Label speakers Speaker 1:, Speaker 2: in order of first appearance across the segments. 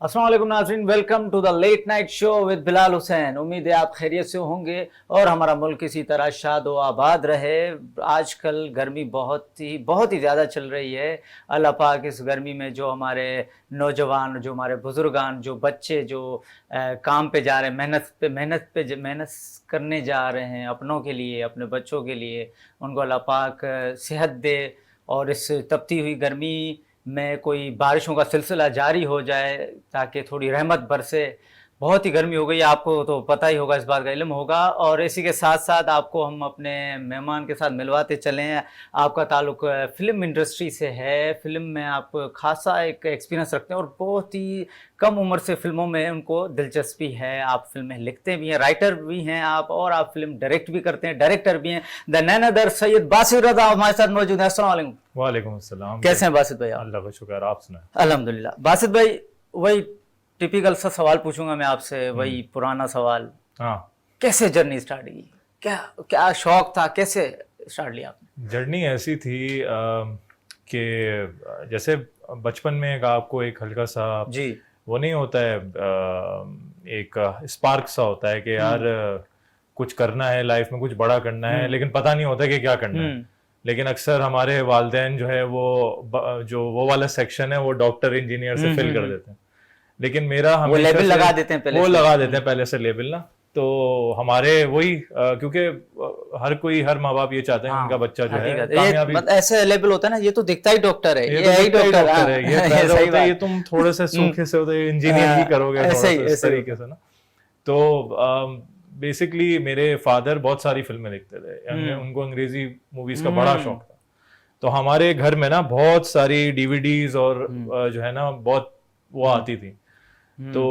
Speaker 1: अस्सलाम वालेकुम नाज़रीन, welcome to the late night show with Bilal Hussain. उम्मीद है आप खैरियत से होंगे और हमारा मुल्क इसी तरह शाद व आबाद रहे। आजकल गर्मी बहुत ही ज़्यादा चल रही है। अल्लाह पाक इस गर्मी में जो हमारे नौजवान, जो हमारे बुजुर्गान, जो बच्चे जो काम पे जा रहे हैं, मेहनत करने जा रहे हैं अपनों के लिए, अपने बच्चों के लिए, उनको अल्लाह पाक सेहत दे और इस तपती हुई गर्मी में कोई बारिशों का सिलसिला जारी हो जाए ताकि थोड़ी रहमत बरसे। बहुत ही गर्मी हो गई, आपको तो पता ही होगा, इस बात का इल्म होगा। और इसी के साथ साथ आपको हम अपने मेहमान के साथ मिलवाते चले हैं। आपका ताल्लुक़ फ़िल्म इंडस्ट्री से है, फ़िल्म में आप खासा एक एक्सपीरियंस रखते हैं और बहुत ही कम उम्र से फ़िल्मों में उनको दिलचस्पी है। आप फ़िल्में लिखते भी हैं, राइटर भी हैं आप, और आप फ़िल्म डायरेक्ट भी करते हैं, डायरेक्टर भी हैं। The none other Syed Basit Raza हमारे साथ मौजूद है। अस्सलाम वालेकुम।
Speaker 2: वालेकुम अस्सलाम।
Speaker 1: कैसे हैं बासित भाई?
Speaker 2: अल्लाह का शुक्र, आप सुनाएं।
Speaker 1: अल्हम्दुलिल्लाह। बासित भाई, वही टिपिकल सा सवाल पूछूंगा मैं आपसे, वही पुराना सवाल।
Speaker 2: हाँ,
Speaker 1: कैसे जर्नी स्टार्ट की? क्या क्या शौक था, कैसे स्टार्ट लिया आपने?
Speaker 2: जर्नी ऐसी थी कि जैसे बचपन में आपको एक हल्का सा
Speaker 1: जी।
Speaker 2: वो नहीं होता है, एक स्पार्क सा होता है कि यार कुछ करना है लाइफ में, कुछ बड़ा करना है, लेकिन पता नहीं होता कि क्या करना है। लेकिन अक्सर हमारे वालिदैन जो है वो वाला सेक्शन है वो डॉक्टर इंजीनियर से फिल कर देते हैं। लेकिन मेरा
Speaker 1: वो लेबल लगा देते हैं पहले
Speaker 2: वो
Speaker 1: से।
Speaker 2: लगा देते हैं पहले से लेबल ना। तो हमारे वही क्योंकि हर कोई, हर माँ बाप ये चाहते हैं उनका बच्चा जो है कामयाबी।
Speaker 1: ऐसे लेबल होता है ना, ये तो दिखता ही डॉक्टर है,
Speaker 2: ये
Speaker 1: है ही
Speaker 2: तो
Speaker 1: डॉक्टर
Speaker 2: है, ये पैदा होता है, ये तुम थोड़े से सूखे से होते इंजीनियर ही करोगे,
Speaker 1: ऐसे ही,
Speaker 2: इस तरीके से ना। तो बेसिकली मेरे फादर बहुत सारी फिल्में देखते थे, उनको अंग्रेजी मूवीज का बड़ा शौक था। तो हमारे घर में ना बहुत सारी डीवीडीज और जो है ना बहुत वो आती थी। तो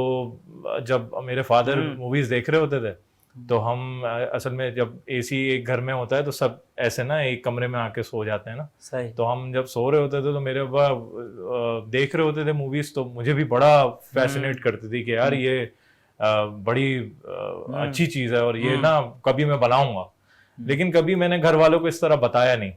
Speaker 2: जब मेरे फादर मूवीज देख रहे होते थे तो हम असल में जब एसी एक घर में होता है तो सब ऐसे ना एक कमरे में आके सो जाते हैं ना।
Speaker 1: सही।
Speaker 2: तो हम जब सो रहे होते थे तो मेरे पापा देख रहे होते थे मूवीज, तो मुझे भी बड़ा फैसिनेट करती थी कि यार ये बड़ी अच्छी चीज है और ये ना कभी मैं बनाऊंगा। लेकिन कभी मैंने घर वालों को इस तरह बताया नहीं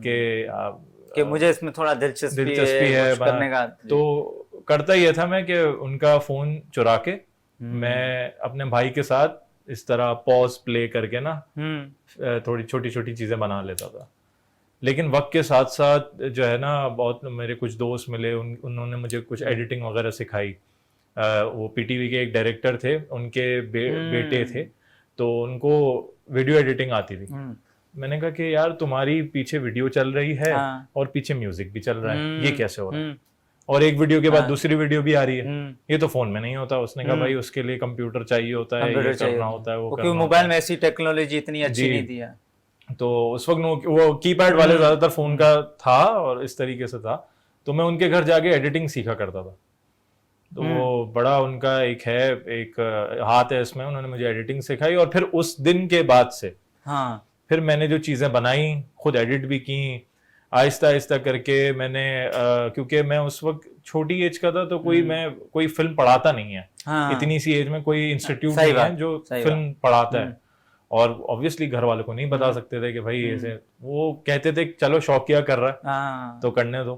Speaker 2: कि
Speaker 1: मुझे इसमें थोड़ा दिलचस्पी है करने का।
Speaker 2: तो करता ये था मैं कि उनका फोन चुरा के मैं अपने भाई के साथ इस तरह पॉज प्ले करके ना थोड़ी छोटी छोटी चीजें बना लेता था। लेकिन वक्त के साथ साथ जो है ना बहुत मेरे कुछ दोस्त मिले, उन्होंने मुझे कुछ एडिटिंग वगैरह सिखाई। वो पीटीवी के एक डायरेक्टर थे, उनके बेटे थे, तो उनको वीडियो एडिटिंग आती थी। मैंने कहा कि यार तुम्हारी पीछे वीडियो चल रही है और पीछे म्यूजिक भी चल रहा है, ये कैसे हो रहा है? और एक वीडियो के बाद दूसरी वीडियो भी आ रही है, ये तो फोन में नहीं होता। उसने कहा भाई उसके लिए कंप्यूटर चाहिए होता है, ये करना होता है, वो करना होता है।
Speaker 1: मोबाइल में ऐसी टेक्नोलॉजी इतनी अच्छी नहीं थी।
Speaker 2: तो उस वक्त वो कीपैड वाले ज्यादातर फोन का था और इस तरीके से था। तो मैं उनके घर जाके एडिटिंग सीखा करता था। तो वो बड़ा उनका एक हाथ है इसमें, उन्होंने मुझे एडिटिंग सिखाई। और फिर उस दिन के बाद से फिर मैंने जो चीजें बनाई, खुद एडिट भी की, आहिस्ता आहिस्ता करके मैंने क्योंकि मैं उस वक्त छोटी एज का था तो कोई फिल्म पढ़ाता नहीं है। इतनी सी एज में कोई इंस्टीट्यूट नहीं है जो फिल्म पढ़ाता है। और ऑब्वियसली घर वालों को नहीं बता सकते थे कि भाई ऐसे, वो कहते थे चलो शौकिया कर रहा है तो करने दो।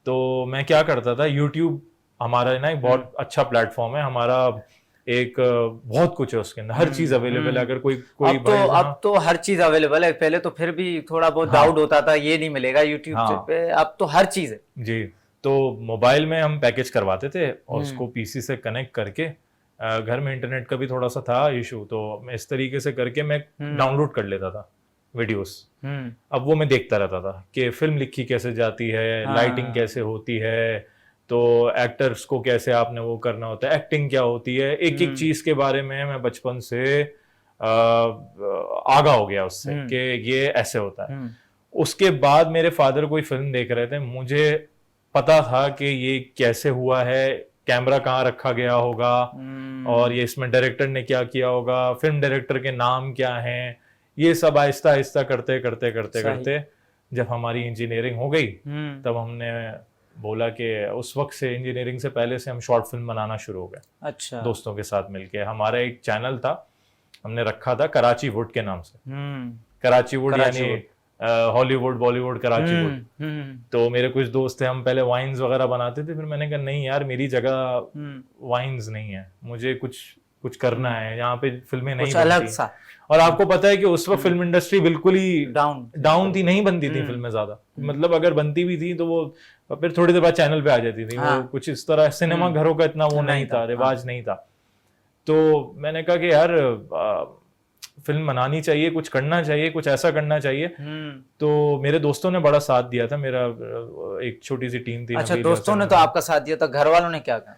Speaker 2: तो मैं क्या करता था, यूट्यूब हमारा ना एक बहुत अच्छा प्लेटफॉर्म है हमारा, एक बहुत कुछ है उसके अंदर, हर चीज अवेलेबल है। अगर कोई
Speaker 1: अब तो हर चीज अवेलेबल है। पहले तो फिर भी थोड़ा बहुत डाउट होता था, ये नहीं मिलेगा यूट्यूब पे, अब तो हर चीज है
Speaker 2: जी। तो मोबाइल में हम पैकेज करवाते थे और उसको पीसी से कनेक्ट करके, घर में इंटरनेट का भी थोड़ा सा था इशू, तो मैं इस तरीके से करके मैं डाउनलोड कर लेता था वीडियोस। अब वो मैं देखता रहता था कि फिल्म लिखी कैसे जाती है, लाइटिंग कैसे होती है, तो एक्टर्स को कैसे आपने वो करना होता है, एक्टिंग क्या होती है, एक एक चीज के बारे में मैं बचपन से आगा हो गया उससे कि ये ऐसे होता है। उसके बाद मेरे फादर कोई फिल्म देख रहे थे, मुझे पता था कि ये कैसे हुआ है, कैमरा कहाँ रखा गया होगा और ये इसमें डायरेक्टर ने क्या किया होगा, फिल्म डायरेक्टर के नाम क्या हैं, ये सब आहिस्ता आहिस्ता करते करते करते करते जब हमारी इंजीनियरिंग हो गई तब हमने बोला कि उस वक्त से, इंजीनियरिंग से पहले से हम शॉर्ट फिल्म बनाना शुरू हो गए।
Speaker 1: अच्छा।
Speaker 2: दोस्तों के साथ मिलके हमारा एक चैनल था, हमने रखा था कराची वुड के नाम से। कराची वुड यानी हॉलीवुड, बॉलीवुड, कराची वुड।
Speaker 1: हम्म
Speaker 2: तो मेरे कुछ दोस्त थे, हम पहले वाइन्स वगैरह बनाते थे, फिर मैंने कहा नहीं यार, मेरी जगह वाइन्स नहीं है, मुझे कुछ कुछ करना है, यहाँ पे फिल्में नहीं
Speaker 1: कुछ अलग
Speaker 2: बनती।
Speaker 1: सा।
Speaker 2: और आपको पता है कि उस वक्त फिल्म इंडस्ट्री बिल्कुल ही
Speaker 1: डाउन
Speaker 2: थी, नहीं बनती थी फिल्में ज्यादा, मतलब अगर बनती भी थी तो वो फिर थोड़ी देर बाद चैनल पे आ जाती थी, वो कुछ इस तरह सिनेमा घरों का इतना वो नहीं था, रिवाज नहीं था। तो मैंने कहा कि यार फिल्म बनानी चाहिए, कुछ करना चाहिए, कुछ ऐसा करना चाहिए। तो मेरे दोस्तों ने बड़ा साथ दिया था, मेरा एक छोटी सी टीम थी।
Speaker 1: अच्छा, दोस्तों ने तो आपका साथ दिया था, घर वालों ने क्या कहा?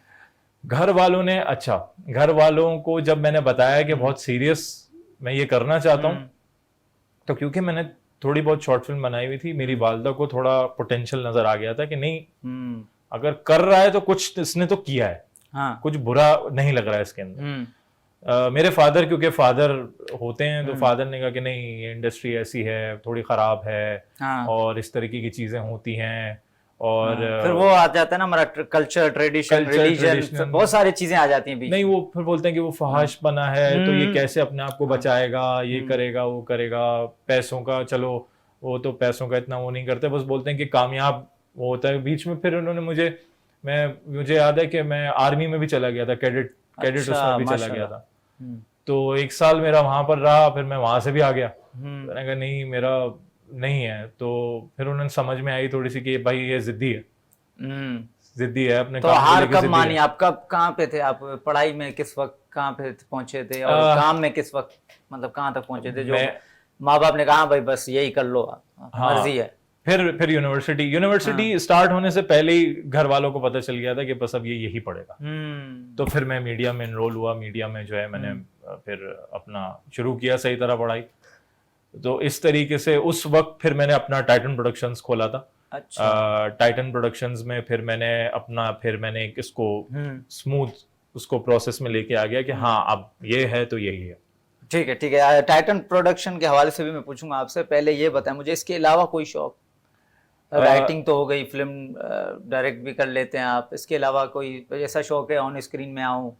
Speaker 2: घर वालों ने, अच्छा, घर वालों को जब मैंने बताया कि बहुत सीरियस मैं ये करना चाहता हूँ, तो क्योंकि मैंने थोड़ी बहुत शॉर्ट फिल्म बनाई हुई थी, मेरी वालदा को थोड़ा पोटेंशियल नजर आ गया था कि नहीं, अगर कर रहा है तो कुछ इसने तो किया है, कुछ बुरा नहीं लग रहा है इसके अंदर। मेरे फादर, क्योंकि फादर होते हैं, तो फादर ने कहा कि नहीं, ये इंडस्ट्री ऐसी है, थोड़ी खराब है, और इस तरीके की चीजें होती हैं, और
Speaker 1: फिर वो आ जाता है ना हमारा कल्चर, ट्रेडिशन, रिलीजन, बहुत सारी चीजें आ जाती हैं बीच
Speaker 2: नहीं, वो फिर बोलते हैं कि वो फहाश बना है, तो ये कैसे अपने आप को बचाएगा, ये करेगा, वो करेगा, पैसों का, चलो वो तो पैसों का इतना वो नहीं करते, बस बोलते हैं कि कामयाब वो होता है। बीच में फिर उन्होंने मुझे याद है कि मैं आर्मी में भी चला गया था, कैडेट उसमें भी चला गया था। तो 1 साल मेरा वहां पर रहा, फिर मैं वहां से भी आ गया। मैंने कहा नहीं, मेरा नहीं है। तो फिर उन्हें समझ में आई थोड़ी सी कि भाई ये जिद्दी है, जिद्दी है अपने
Speaker 1: तो हार कब मानी आप? कब, कहाँ पे थे आप? पढ़ाई में किस वक्त कहाँ पे पहुंचे थे, और काम में किस वक्त, मतलब कहाँ तक पहुंचे थे जो माँ बाप ने कहा भाई बस यही कर लो, मर्जी है?
Speaker 2: फिर यूनिवर्सिटी स्टार्ट होने से पहले ही घर वालों को पता चल गया था कि बस अब ये यही पढ़ेगा। तो फिर मैं मीडिया में एनरोल हुआ, मीडिया में जो है मैंने फिर अपना शुरू किया सही तरह पढ़ाई। तो इस तरीके से उस वक्त फिर मैंने अपना टाइटन प्रोडक्शंस खोला था। टाइटन प्रोडक्शंस में फिर मैंने इसको स्मूथ उसको प्रोसेस में लेके आ गया कि हाँ अब ये है तो यही है।
Speaker 1: ठीक है। टाइटन प्रोडक्शन के हवाले से भी मैं पूछूंगा आपसे, पहले ये बताएं मुझे इसके अलावा कोई शौक? राइटिंग तो हो गई, फिल्म डायरेक्ट भी कर लेते हैं आप, इसके अलावा कोई ऐसा शौक है ऑन स्क्रीन में आऊं?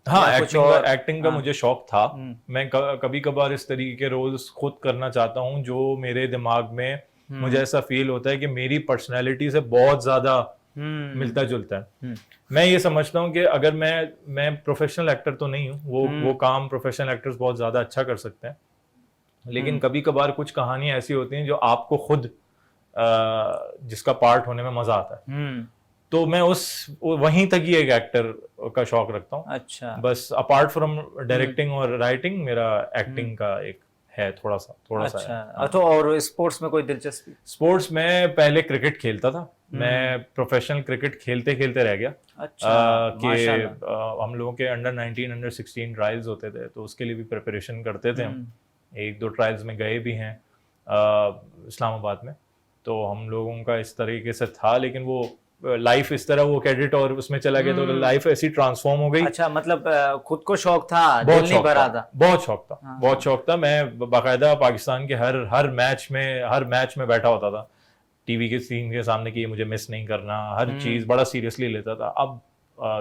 Speaker 2: हाँ, एक्टिंग का मुझे शौक था। मैं कभी कभार इस तरीके के रोल्स खुद करना चाहता हूँ जो मेरे दिमाग में मुझे ऐसा फील होता है कि मेरी पर्सनैलिटी से बहुत ज्यादा मिलता जुलता है। मैं ये समझता हूँ कि अगर मैं प्रोफेशनल एक्टर तो नहीं हूँ, वो काम प्रोफेशनल एक्टर्स बहुत ज्यादा अच्छा कर सकते हैं, लेकिन कभी कभार कुछ कहानियां ऐसी होती हैं जो आपको खुद जिसका पार्ट होने में मजा आता है। तो मैं वहीं तक ही एक एक्टर का शौक रखता हूँ।
Speaker 1: अच्छा।
Speaker 2: बस अपार्ट फ्रॉम डायरेक्टिंग और राइटिंग, मेरा एक्टिंग का एक है थोड़ा सा
Speaker 1: है। तो और स्पोर्ट्स में कोई दिलचस्पी?
Speaker 2: स्पोर्ट्स में पहले क्रिकेट खेलता था, मैं प्रोफेशनल क्रिकेट खेलते खेलते रह गया।
Speaker 1: अच्छा,
Speaker 2: कि हम लोगों के अंडर 19 अंडर 16 ट्रायल्स होते थे, तो उसके लिए भी प्रिपरेशन करते थे हम। 1-2 ट्रायल्स में गए भी हैं इस्लामाबाद में। तो हम लोगों का इस तरीके से था, लेकिन वो लाइफ इस तरह, वो कैडेट और उसमें चला गया तो लाइफ ऐसी ट्रांसफॉर्म हो गई।
Speaker 1: अच्छा, मतलब खुद को शौक था, दिल नहीं भरा था?
Speaker 2: बहुत शौक था। मैं बाकायदा पाकिस्तान के हर मैच में बैठा होता था टीवी के स्क्रीन के सामने कि ये मुझे मिस नहीं करना, हर चीज बड़ा सीरियसली लेता था। अब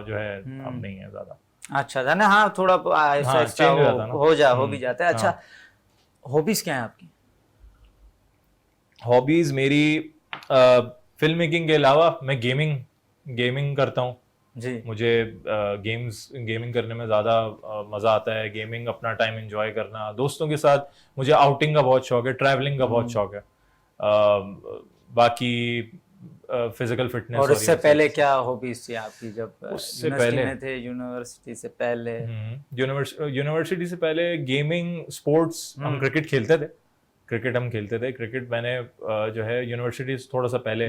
Speaker 2: जो है अब नहीं है ज्यादा।
Speaker 1: अच्छा था ना, हाँ, थोड़ा ऐसा हो भी जाता है। अच्छा, हॉबीज क्या है आपकी?
Speaker 2: हॉबीज मेरी फिल्म मेकिंग के अलावा मैं गेमिंग करता हूँ
Speaker 1: जी।
Speaker 2: मुझे गेमिंग करने में ज़्यादा मज़ा आता है। गेमिंग, अपना टाइम एंजॉय करना दोस्तों के साथ। मुझे आउटिंग का बहुत शौक है, ट्रैवलिंग का बहुत शौक है। बाकी फिजिकल फिटनेस।
Speaker 1: और इससे पहले क्या हॉबीज थी आपकी जब उससे पहले में थे? यूनिवर्सिटी से पहले?
Speaker 2: यूनिवर्सिटी से पहले गेमिंग, स्पोर्ट्स, हम क्रिकेट खेलते थे। क्रिकेट मैंने जो है यूनिवर्सिटी से थोड़ा सा पहले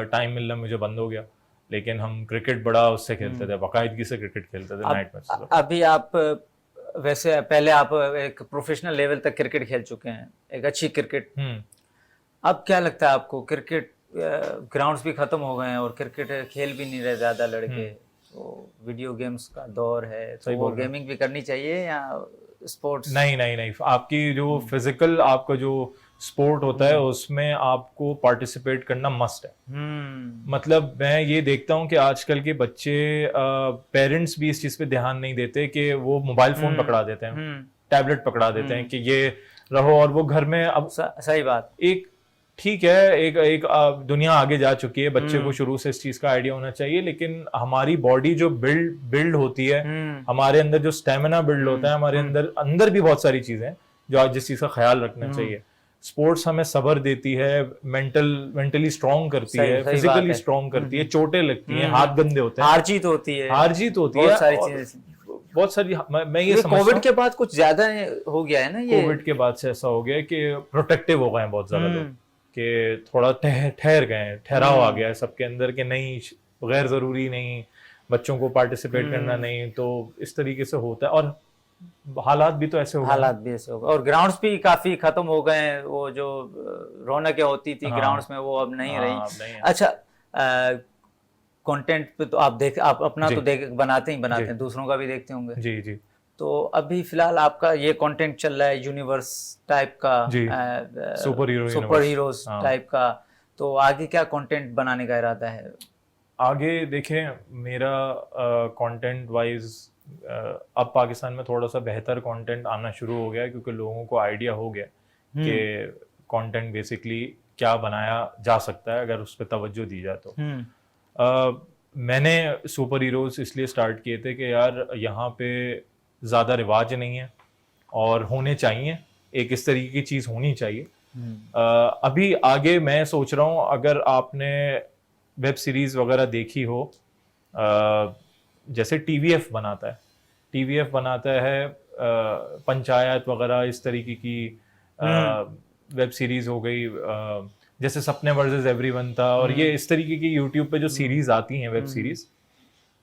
Speaker 2: टाइम मिलना मुझे बंद हो गया, लेकिन हम क्रिकेट बड़ा उससे खेलते थे, बाकायदगी से क्रिकेट खेलते थे नाइट मैच।
Speaker 1: अभी आप वैसे पहले आप एक प्रोफेशनल लेवल तक क्रिकेट खेल चुके हैं, एक अच्छी क्रिकेट। अब क्या लगता है आपको, क्रिकेट ग्राउंड्स भी खत्म हो गए हैं और क्रिकेट खेल भी नहीं रहे ज्यादा लड़के, तो वीडियो गेम्स का दौर है, तो वो गेमिंग भी करनी चाहिए या स्पोर्ट्स?
Speaker 2: नहीं, आपकी जो फिजिकल, आपका जो स्पोर्ट होता है उसमें आपको पार्टिसिपेट करना मस्ट है। मतलब मैं ये देखता हूँ कि आजकल के बच्चे, पेरेंट्स भी इस चीज पे ध्यान नहीं देते कि वो मोबाइल फोन पकड़ा देते हैं, टैबलेट पकड़ा देते हैं कि ये रहो, और वो घर में अब
Speaker 1: सही बात।
Speaker 2: एक ठीक है, एक दुनिया आगे जा चुकी है, बच्चे को शुरू से इस चीज का आइडिया होना चाहिए, लेकिन हमारी बॉडी जो बिल्ड होती है, हमारे अंदर जो स्टेमिना बिल्ड होता है, हमारे अंदर भी बहुत सारी चीजें हैं जो आज जिस चीज का ख्याल रखना चाहिए। स्पोर्ट्स हमें सब्र देती है, मेंटली स्ट्रांग करती है, फिजिकली स्ट्रांग करती है, चोटें लगती हैं, हाथ गंदे होते हैं,
Speaker 1: हार जीत होती है,
Speaker 2: बहुत सारी चीजें, बहुत सारी। मैं ये समझता हूं
Speaker 1: कोविड के बाद कुछ ज्यादा हो गया है ना, ये
Speaker 2: कोविड के बाद से ऐसा हो गया कि प्रोटेक्टिव हो गए हैं बहुत ज्यादा लोग, कि थोड़ा ठहर गए, ठहराव आ गया है सबके अंदर कि नहीं, गैर जरूरी नहीं, बच्चों को पार्टिसिपेट करना नहीं, तो इस तरीके से होता है। और हालात भी तो ऐसे हो गए,
Speaker 1: और ग्राउंड्स भी काफी खत्म हो गए हैं, वो जो रौनकें होती थी ग्राउंड्स में वो अब नहीं रही। अच्छा, कंटेंट पे तो आप अपना तो बनाते हैं, दूसरों का भी देखते होंगे।
Speaker 2: जी जी।
Speaker 1: तो अभी फिलहाल आपका ये कंटेंट चल रहा है यूनिवर्स टाइप का, सुपर हीरोज टाइप का, तो आगे क्या कंटेंट बनाने का इरादा है?
Speaker 2: आगे देखें, मेरा कंटेंट वाइज अब पाकिस्तान में थोड़ा सा बेहतर कंटेंट आना शुरू हो गया है, क्योंकि लोगों को आइडिया हो गया कि कंटेंट बेसिकली क्या बनाया जा सकता है अगर उस पर तवज्जो दी जाए तो। मैंने सुपर हीरोज इसलिए स्टार्ट किए थे कि यार यहाँ पे ज़्यादा रिवाज नहीं है और होने चाहिए, एक इस तरीके की चीज़ होनी चाहिए। अभी आगे मैं सोच रहा हूँ, अगर आपने वेब सीरीज़ वगैरह देखी हो, जैसे टीवीएफ बनाता है पंचायत वगैरह, इस तरीके की वेब सीरीज़ हो गई, जैसे सपने वर्सेस एवरीवन था, और ये इस तरीके की यूट्यूब पे जो सीरीज़ आती हैं वेब सीरीज़,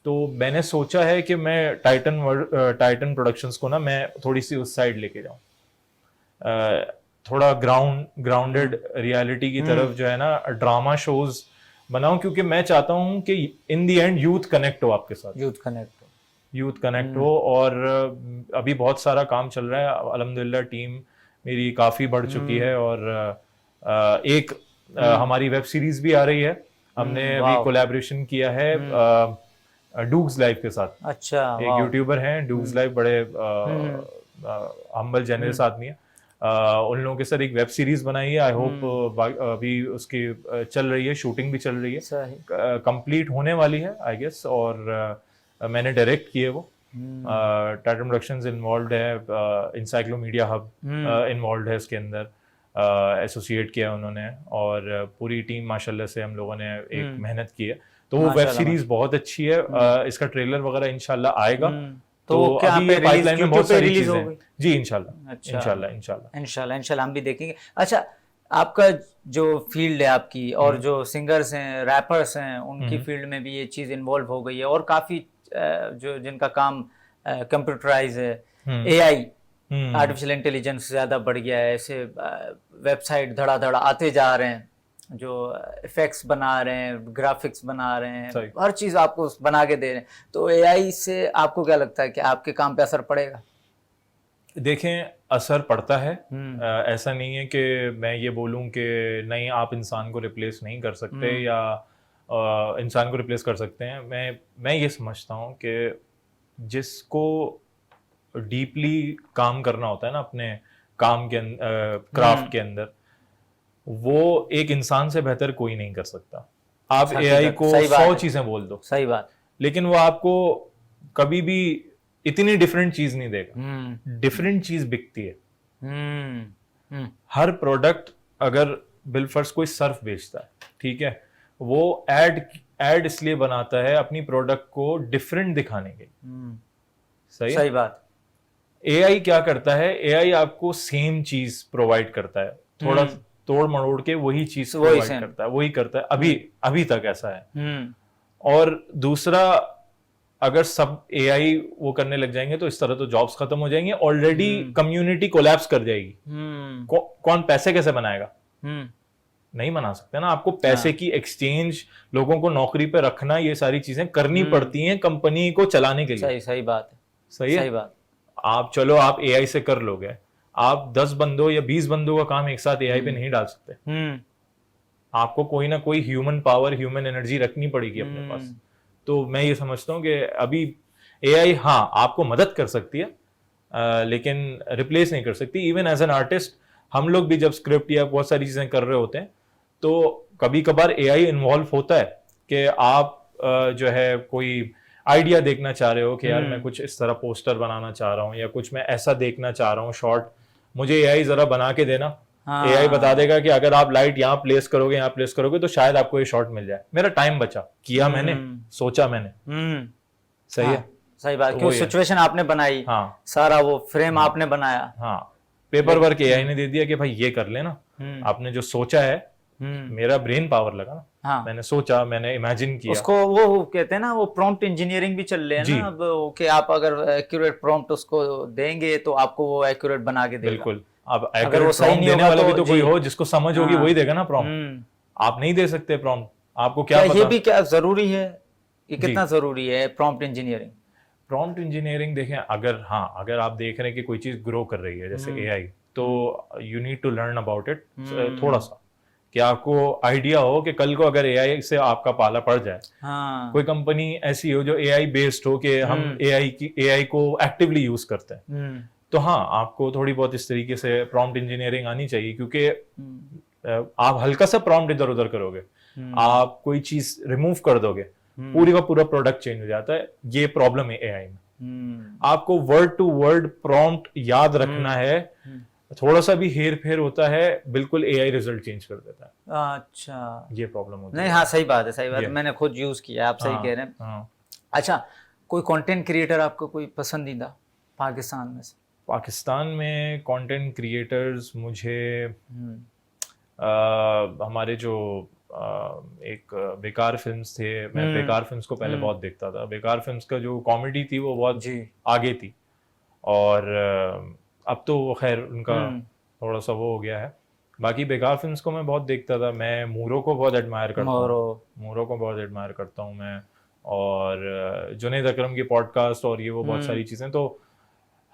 Speaker 2: तो मैंने सोचा है कि मैं टाइटन प्रोडक्शंस को ना मैं थोड़ी सी उस साइड लेके जाऊं, थोड़ा ग्राउंडेड रियलिटी की तरफ जो है ना, ड्रामा शोज बनाऊं, क्योंकि मैं चाहता हूं कि इन दी एंड यूथ कनेक्ट हो आपके साथ, यूथ कनेक्ट हो। और अभी बहुत सारा काम चल रहा है, अल्हम्दुलिल्लाह टीम मेरी काफ़ी बढ़ चुकी है, और एक हमारी वेब सीरीज भी आ रही है, हमने अभी कोलैबोरेशन किया है डूग्स लाइव के साथ।
Speaker 1: अच्छा,
Speaker 2: एक यूट्यूबर हैं डूग्स लाइव, बड़े हम्बल जेनरस आदमी है, उन लोगों के साथ एक वेब सीरीज बनाई है। आई होप अभी उसकी चल रही है, शूटिंग भी चल रही है, कंप्लीट होने वाली है आई गेस, और मैंने डायरेक्ट किए वो। टाइटन प्रोडक्शंस इन्वॉल्व है, इंसाइक्लोमीडिया हब इन्वॉल्व है इसके अंदर, एसोसिएट किया उन्होंने, और पूरी टीम माशाल्लाह से हम लोगों ने एक मेहनत की है, तो वो वेब सीरीज बहुत अच्छी है। इसका ट्रेलर वगैरह इंशाल्लाह आएगा, तो अभी ये पाइपलाइन में बहुत सारी चीजें हैं। जी इंशाल्लाह
Speaker 1: हम भी देखेंगे। अच्छा, आपका जो फील्ड है आपकी, और जो सिंगर्स हैं, रैपर्स हैं, उनकी फील्ड में भी ये चीज इन्वॉल्व हो गई है, और काफी जो जिनका काम कंप्यूटराइज है, एआई आर्टिफिशियल इंटेलिजेंस ज्यादा बढ़ गया है, ऐसे वेबसाइट धड़ा आते जा रहे हैं, जो इफेक्ट्स बना रहे हैं, ग्राफिक्स बना रहे हैं, हर चीज आपको बना के दे रहे हैं, तो एआई से आपको क्या लगता है कि आपके काम पे असर पड़ेगा?
Speaker 2: देखें, असर पड़ता है, ऐसा नहीं है कि मैं ये बोलूं कि नहीं आप इंसान को रिप्लेस नहीं कर सकते या इंसान को रिप्लेस कर सकते हैं। मैं ये समझता हूं कि जिसको डीपली काम करना होता है ना अपने काम के क्राफ्ट के अंदर, वो एक इंसान से बेहतर कोई नहीं कर सकता। आप एआई को 100 चीजें बोल दो,
Speaker 1: सही बात,
Speaker 2: लेकिन वो आपको कभी भी इतनी डिफरेंट चीज नहीं देगा। डिफरेंट चीज बिकती है। हर प्रोडक्ट, अगर बिलफर्स कोई सर्फ बेचता है, ठीक है, वो एड इसलिए बनाता है अपनी प्रोडक्ट को डिफरेंट दिखाने के। सही बात। एआई क्या करता है, एआई आपको सेम चीज प्रोवाइड करता है, थोड़ा तोड़ मरोड़ के वही चीज प्रोवाइड करता है, वही करता है। अभी तक ऐसा है। और दूसरा, अगर सब एआई वो करने लग जाएंगे तो इस तरह तो जॉब्स खत्म हो जाएंगे, ऑलरेडी कम्युनिटी कोलैप्स कर जाएगी। कौन पैसे कैसे बनाएगा? नहीं बना सकते ना। आपको पैसे की एक्सचेंज, लोगों को नौकरी पे रखना, ये सारी चीजें करनी पड़ती हैं कंपनी को चलाने के लिए।
Speaker 1: सही बात है।
Speaker 2: सही बात। आप एआई से कर लोगे, आप 10 बंदों या 20 बंदों का काम एक साथ एआई पे नहीं डाल सकते। आपको कोई ना कोई ह्यूमन पावर, ह्यूमन एनर्जी रखनी पड़ेगी अपने पास। तो मैं ये समझता हूँ कि अभी एआई हाँ आपको मदद कर सकती है, लेकिन रिप्लेस नहीं कर सकती। इवन एज एन आर्टिस्ट हम लोग भी जब स्क्रिप्ट या बहुत सारी चीजें कर रहे होते हैं तो कभी कभार एआई इन्वॉल्व होता है कि आप जो है कोई आइडिया देखना चाह रहे हो कि यार मैं कुछ इस तरह पोस्टर बनाना चाह रहा हूँ या कुछ मैं ऐसा देखना चाह रहा हूँ शॉर्ट, मुझे एआई जरा बना के देना। एआई बता देगा कि अगर आप लाइट यहाँ प्लेस करोगे तो शायद आपको ये शॉट मिल जाए। मेरा टाइम बचा, किया मैंने, सोचा मैंने। सही है,
Speaker 1: सही बात, क्यों सिचुएशन आपने बनाई,
Speaker 2: हाँ
Speaker 1: सारा वो फ्रेम आपने बनाया,
Speaker 2: हाँ पेपर वर्क एआई ने दे दिया कि भाई ये कर लेना। आपने जो सोचा है, मेरा ब्रेन पावर लगा ना,
Speaker 1: हाँ।
Speaker 2: मैंने सोचा, मैंने इमेजिन किया।
Speaker 1: उसको वो कहते हैं ना, वो प्रॉम्प्ट इंजीनियरिंग भी चल रहे हैं ना अब, कि आप अगर एक्यूरेट प्रॉम्प्ट उसको देंगे तो आपको वो एक्यूरेट बना के देगा।
Speaker 2: बिल्कुल, अब
Speaker 1: अगर वो सही नहीं
Speaker 2: देने वाला भी तो कोई
Speaker 1: जी।
Speaker 2: हो जिसको समझ होगी वही देगा ना प्रॉम्प्ट। आप नहीं दे सकते प्रॉम्प्ट, आपको क्या पता।
Speaker 1: ये भी क्या जरूरी है, ये कितना जरूरी है प्रॉम्प्ट इंजीनियरिंग?
Speaker 2: प्रॉम्प्ट इंजीनियरिंग देखें, अगर आप देख रहे हैं कि कोई चीज ग्रो कर रही है जैसे एआई, तो you need to learn about it थोड़ा सा, कि आपको आइडिया हो कि कल को अगर एआई से आपका पाला पड़ जाए, कोई कंपनी ऐसी हो जो एआई बेस्ड हो कि हम एआई को एक्टिवली यूज करते हैं, तो हाँ आपको थोड़ी बहुत इस तरीके से प्रॉम्प्ट इंजीनियरिंग आनी चाहिए। क्योंकि आप हल्का सा प्रॉम्प्ट इधर उधर करोगे, आप कोई चीज रिमूव कर दोगे, पूरी का पूरा प्रोडक्ट चेंज हो जाता है। ये प्रॉब्लम है एआई में। आपको वर्ड टू वर्ड प्रॉम्प्ट याद रखना है, थोड़ा सा भी हेर फेर होता है बिल्कुल एआई रिजल्ट चेंज कर देता है।
Speaker 1: अच्छा,
Speaker 2: ये प्रॉब्लम होती
Speaker 1: नहीं,
Speaker 2: है।
Speaker 1: हाँ सही बात है, सही बात है, मैंने खुद यूज किया, आप सही कह रहे हैं। अच्छा, कोई कंटेंट क्रिएटर आपको कोई पसंदीदा पाकिस्तान में से?
Speaker 2: पाकिस्तान में कंटेंट क्रिएटर्स मुझे हमारे जो एक बेकार फिल्म्स थे, मैं बेकार फिल्म्स को पहले बहुत देखता था। बेकार फिल्म्स का जो कॉमेडी थी वो बहुत आगे थी, और अब तो वो खैर उनका थोड़ा सा वो हो गया है। बाकी बेकार फिल्म्स को मैं बहुत देखता था। मैं मूरो को बहुत एडमायर करता हूँ, मूरो को बहुत एडमायर करता हूँ मैं, और जुनैद अकरम की पॉडकास्ट और ये वो बहुत सारी चीजें। तो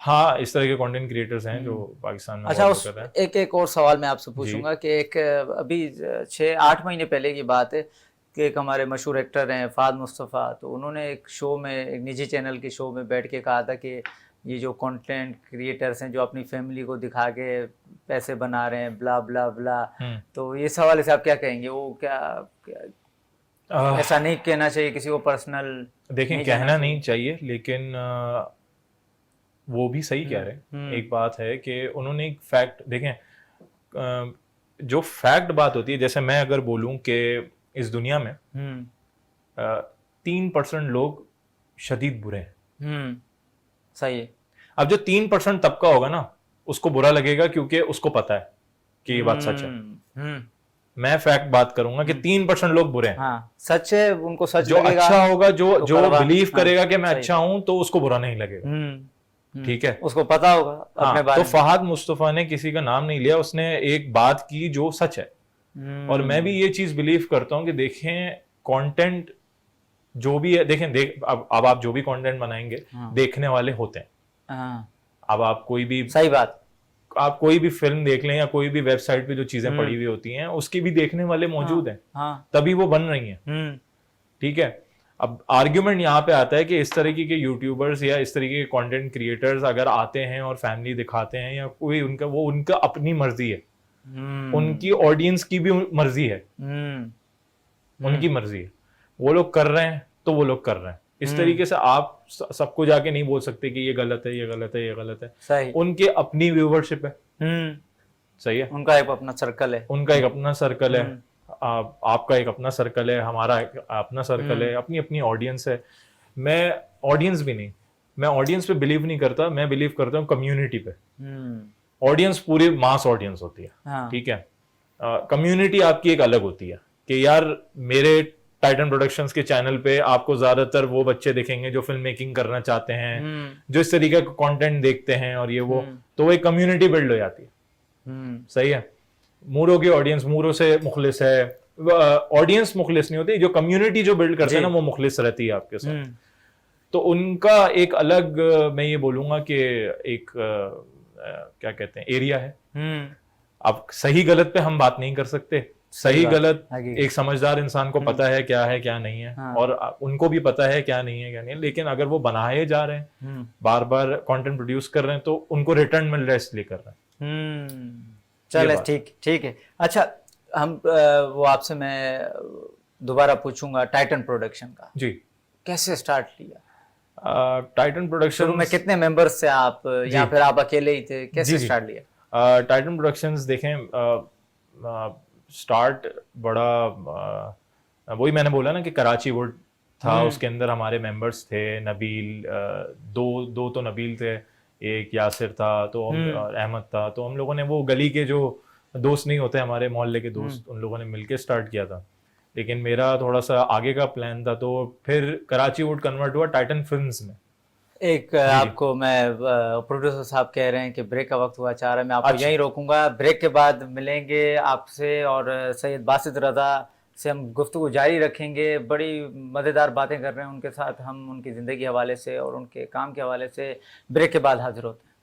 Speaker 2: हाँ, इस तरह के कंटेंट क्रिएटर्स हैं जो पाकिस्तान में।
Speaker 1: अच्छा, एक और सवाल मैं आपसे पूछूंगा कि एक अभी 6-8 महीने पहले की बात है कि एक हमारे मशहूर एक्टर हैं फहद मुस्तफ़ा, तो उन्होंने एक शो में, एक निजी चैनल के शो में बैठ के कहा था कि ये जो कंटेंट क्रिएटर्स हैं जो अपनी फैमिली को दिखा के पैसे बना रहे हैं, ब्ला ब्ला ब्ला, तो ये सवाल से आप क्या कहेंगे? वो क्या ऐसा नहीं कहना चाहिए किसी को पर्सनल?
Speaker 2: देखें, कहना नहीं चाहिए, लेकिन वो भी सही कह रहे हैं। एक बात है कि उन्होंने एक फैक्ट, देखें जो फैक्ट बात होती है, जैसे मैं अगर बोलूं कि इस दुनिया में 3% लोग शदीद बुरे हैं।
Speaker 1: सही है।
Speaker 2: अब जो 3% तबका होगा ना, उसको बुरा लगेगा क्योंकि उसको पता है कि ये बात सच है। मैं फैक्ट बात करूंगा कि 3% लोग बुरे हैं।
Speaker 1: हाँ, सच है, उनको सच
Speaker 2: जो
Speaker 1: लगेगा,
Speaker 2: अच्छा होगा, जो बिलीव करेगा कि मैं
Speaker 1: सही।
Speaker 2: अच्छा हूं, तो उसको बुरा नहीं लगेगा। ठीक है,
Speaker 1: उसको पता होगा अपने बारे
Speaker 2: तो फहद मुस्तफा ने किसी का नाम नहीं लिया, उसने एक बात की जो सच है। और मैं भी ये चीज बिलीव करता हूं कि देखें, कंटेंट जो भी है, देखें अब आप जो भी कंटेंट बनाएंगे, देखने वाले होते हैं। अब आप कोई भी,
Speaker 1: सही बात,
Speaker 2: आप कोई भी फिल्म देख लें या कोई भी वेबसाइट पे जो चीजें पड़ी हुई होती हैं, उसकी भी देखने वाले मौजूद हैं, तभी वो बन रही हैं। ठीक है, अब आर्ग्यूमेंट यहाँ पे आता है कि इस तरीके के यूट्यूबर्स या इस तरीके के कंटेंट क्रिएटर्स अगर आते हैं और फैमिली दिखाते हैं या कोई उनका अपनी मर्जी है, उनकी ऑडियंस की भी मर्जी है, उनकी मर्जी है, वो लोग कर रहे हैं तो वो लोग कर रहे हैं। इस तरीके से आप सबको जाके नहीं बोल सकते कि ये गलत है, ये गलत है, ये गलत है।
Speaker 1: सही,
Speaker 2: उनके अपनी व्यूवरशिप है। सही है,
Speaker 1: उनका एक अपना सर्कल है,
Speaker 2: उनका एक अपना सर्कल है, आपका एक अपना सर्कल है, हमारा एक अपना सर्कल है, अपनी अपनी ऑडियंस है। मैं ऑडियंस भी नहीं, मैं ऑडियंस पे बिलीव नहीं करता, मैं बिलीव करता हूँ कम्युनिटी पे। ऑडियंस पूरी मास ऑडियंस होती है, ठीक है। कम्युनिटी आपकी एक अलग होती है कि यार मेरे टाइटन प्रोडक्शंस के चैनल पे आपको ज्यादातर वो बच्चे दिखेंगे जो फिल्म मेकिंग करना चाहते हैं, जो इस तरीके का कंटेंट देखते हैं और ये वो, तो वो एक कम्युनिटी बिल्ड हो जाती है। सही है, मूरो की ऑडियंस मूरो से मुखलिस है, ऑडियंस मुखलिस नहीं होती, जो कम्युनिटी जो बिल्ड करते हैं ना वो मुखलिस रहती है आपके साथ। तो उनका एक अलग, मैं ये बोलूंगा कि एक क्या कहते हैं, एरिया है। अब सही गलत पे हम बात नहीं कर सकते, सही
Speaker 1: बात,
Speaker 2: गलत
Speaker 1: हकीकत।
Speaker 2: एक समझदार इंसान को पता है क्या नहीं है,
Speaker 1: हाँ।
Speaker 2: और उनको भी पता है क्या नहीं है क्या नहीं है, लेकिन अगर वो बनाए जा रहे हैं, बार बार कंटेंट प्रोड्यूस कर रहे हैं, तो उनको रिटर्न मिल रहा है इसलिए कर रहे हैं।
Speaker 1: चले
Speaker 2: बात
Speaker 1: ठीक ठीक है। अच्छा, हम वो आपसे मैं दोबारा पूछूंगा टाइटन प्रोडक्शन का,
Speaker 2: जी।
Speaker 1: कैसे स्टार्ट लिया?
Speaker 2: टाइटन प्रोडक्शन
Speaker 1: शुरू में कितने मेंबर्स थे आप, या फिर आप अकेले ही थे? कैसे
Speaker 2: जी।
Speaker 1: स्टार्ट लिया?
Speaker 2: टाइटन प्रोडक्शंस देखें, स्टार्ट बड़ा वही मैंने बोला ना कि कराची वुड था, उसके अंदर हमारे मेंबर्स थे, नबील, दो तो नबील थे, एक यासिर था, तो और अहमद था, तो हम लोगों ने वो गली के जो दोस्त नहीं होते हमारे मोहल्ले के दोस्त, उन लोगों ने मिलके स्टार्ट किया था। लेकिन मेरा थोड़ा सा आगे का प्लान था, तो फिर कराची वुड कन्वर्ट हुआ टाइटन फिल्म्स में।
Speaker 1: एक आपको मैं प्रोड्यूसर साहब कह रहे हैं कि ब्रेक का वक्त हुआ चाह रहा है, मैं आपको
Speaker 2: अच्छा।
Speaker 1: यहीं रोकूंगा। ब्रेक के बाद मिलेंगे आपसे, और सैयद बासित रज़ा से हम गुफ्तगू जारी रखेंगे। बड़ी मज़ेदार बातें कर रहे हैं उनके साथ हम, उनकी ज़िंदगी के हवाले से और उनके काम के हवाले से। ब्रेक के बाद हाजिर होते हैं।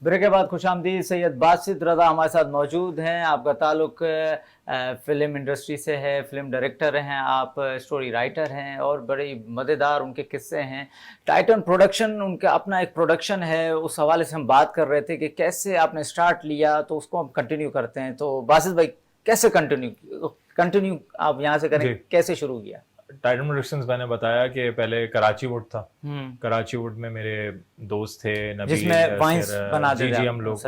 Speaker 1: ब्रेक के बाद खुशामदीद, सैयद बासित रज़ा हमारे साथ मौजूद हैं। आपका ताल्लुक फिल्म इंडस्ट्री से है, फिल्म डायरेक्टर हैं आप, स्टोरी राइटर हैं, और बड़ी मज़ेदार उनके किस्से हैं। टाइटन प्रोडक्शन उनका अपना एक प्रोडक्शन है, उस हवाले से हम बात कर रहे थे कि कैसे आपने स्टार्ट लिया, तो उसको हम कंटिन्यू करते हैं। तो बासित भाई, कैसे कंटिन्यू आप यहाँ से करें, कैसे शुरू किया?
Speaker 2: टाइटन प्रोडक्शंस मैंने बताया कि पहले कराची वुड था। कराची वुड में मेरे दोस्त थे, नबील,
Speaker 1: जिसमें वाइन्स बनाते थे।
Speaker 2: जी, हम लोग,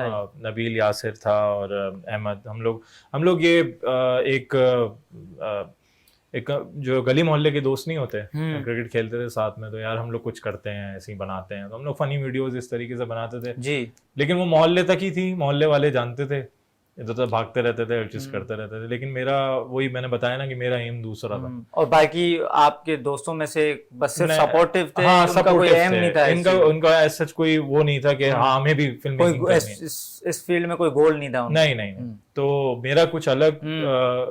Speaker 2: नबील, यासिर था और अहमद, हम लोग ये एक जो गली मोहल्ले के दोस्त नहीं होते, क्रिकेट खेलते थे साथ में, तो यार हम लोग कुछ करते हैं, ऐसे ही बनाते हैं, तो हम लोग फनी वीडियोस इस तरीके से बनाते थे
Speaker 1: जी।
Speaker 2: लेकिन वो मोहल्ले तक ही थी, मोहल्ले वाले जानते थे, इधर उधर भागते रहते थे, हर चीज करते रहते थे, लेकिन मेरा वही मैंने बताया ना कि मेरा एम दूसरा था।
Speaker 1: और बाकी आपके दोस्तों में से बस सिर्फ सपोर्टिव थे?
Speaker 2: हाँ,
Speaker 1: उनका कोई एम नहीं था?
Speaker 2: उनका ऐसा कोई वो नहीं था कि हाँ हमें भी फिल्म मेकिंग करनी है,
Speaker 1: इस फील्ड में कोई गोल नहीं था उनका?
Speaker 2: नहीं। तो मेरा कुछ अलग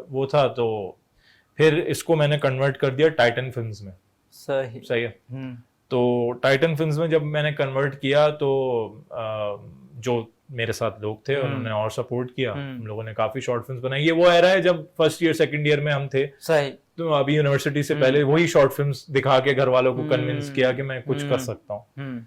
Speaker 2: वो था, तो फिर इसको मैंने कन्वर्ट कर दिया टाइटन फिल्म्स में। सही है। तो टाइटन फिल्म्स में जब मैंने कन्वर्ट किया, तो जो मेरे साथ लोग थे उन्होंने और सपोर्ट किया, हम लोगों ने काफी शॉर्ट फिल्म्स बनाई। ये वो एरा है जब फर्स्ट ईयर सेकंड ईयर में हम थे,
Speaker 1: सही।
Speaker 2: तो अभी यूनिवर्सिटी से पहले वही शॉर्ट फिल्म्स दिखा के घर वालों को कन्विंस किया कि मैं कुछ कर सकता हूँ।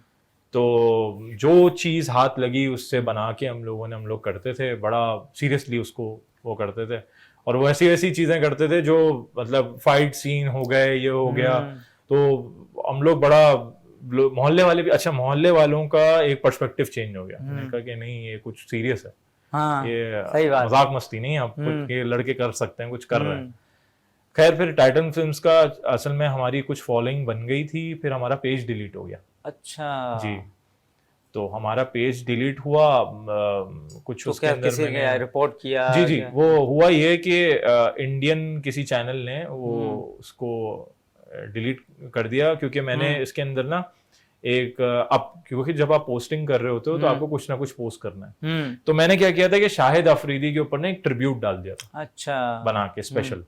Speaker 2: तो जो चीज हाथ लगी उससे बना के हम लोग करते थे, बड़ा सीरियसली उसको वो करते थे, और वो ऐसी चीजें करते थे जो मतलब फाइट सीन हो गए, ये हो गया, तो हम लोग बड़ा मोहल्ले वाले भी, अच्छा मोहल्ले वालों का एक पर्सपेक्टिव चेंज हो गया, उन्होंने कहा कि नहीं ये कुछ सीरियस है, ये मजाक मस्ती नहीं, आप कुछ ये लड़के कर सकते हैं, कुछ कर रहे हैं। खैर फिर टाइटन फिल्म्स का असल में हमारी कुछ फॉलोइंग बन गई थी, फिर हमारा पेज डिलीट हो गया।
Speaker 1: अच्छा
Speaker 2: जी, तो हमारा पेज डिलीट हुआ, कुछ
Speaker 1: तो
Speaker 2: उसके अंदर
Speaker 1: किसी ने रिपोर्ट किया?
Speaker 2: जी, वो हुआ ये कि इंडियन किसी चैनल ने वो उसको डिलीट कर दिया, क्योंकि मैंने इसके अंदर ना एक क्योंकि जब आप पोस्टिंग कर रहे होते हो तो आपको कुछ ना कुछ पोस्ट करना है, तो मैंने क्या किया था कि शाहिद अफरीदी के ऊपर ना एक ट्रिब्यूट डाल दिया था,
Speaker 1: अच्छा,
Speaker 2: बना के स्पेशल।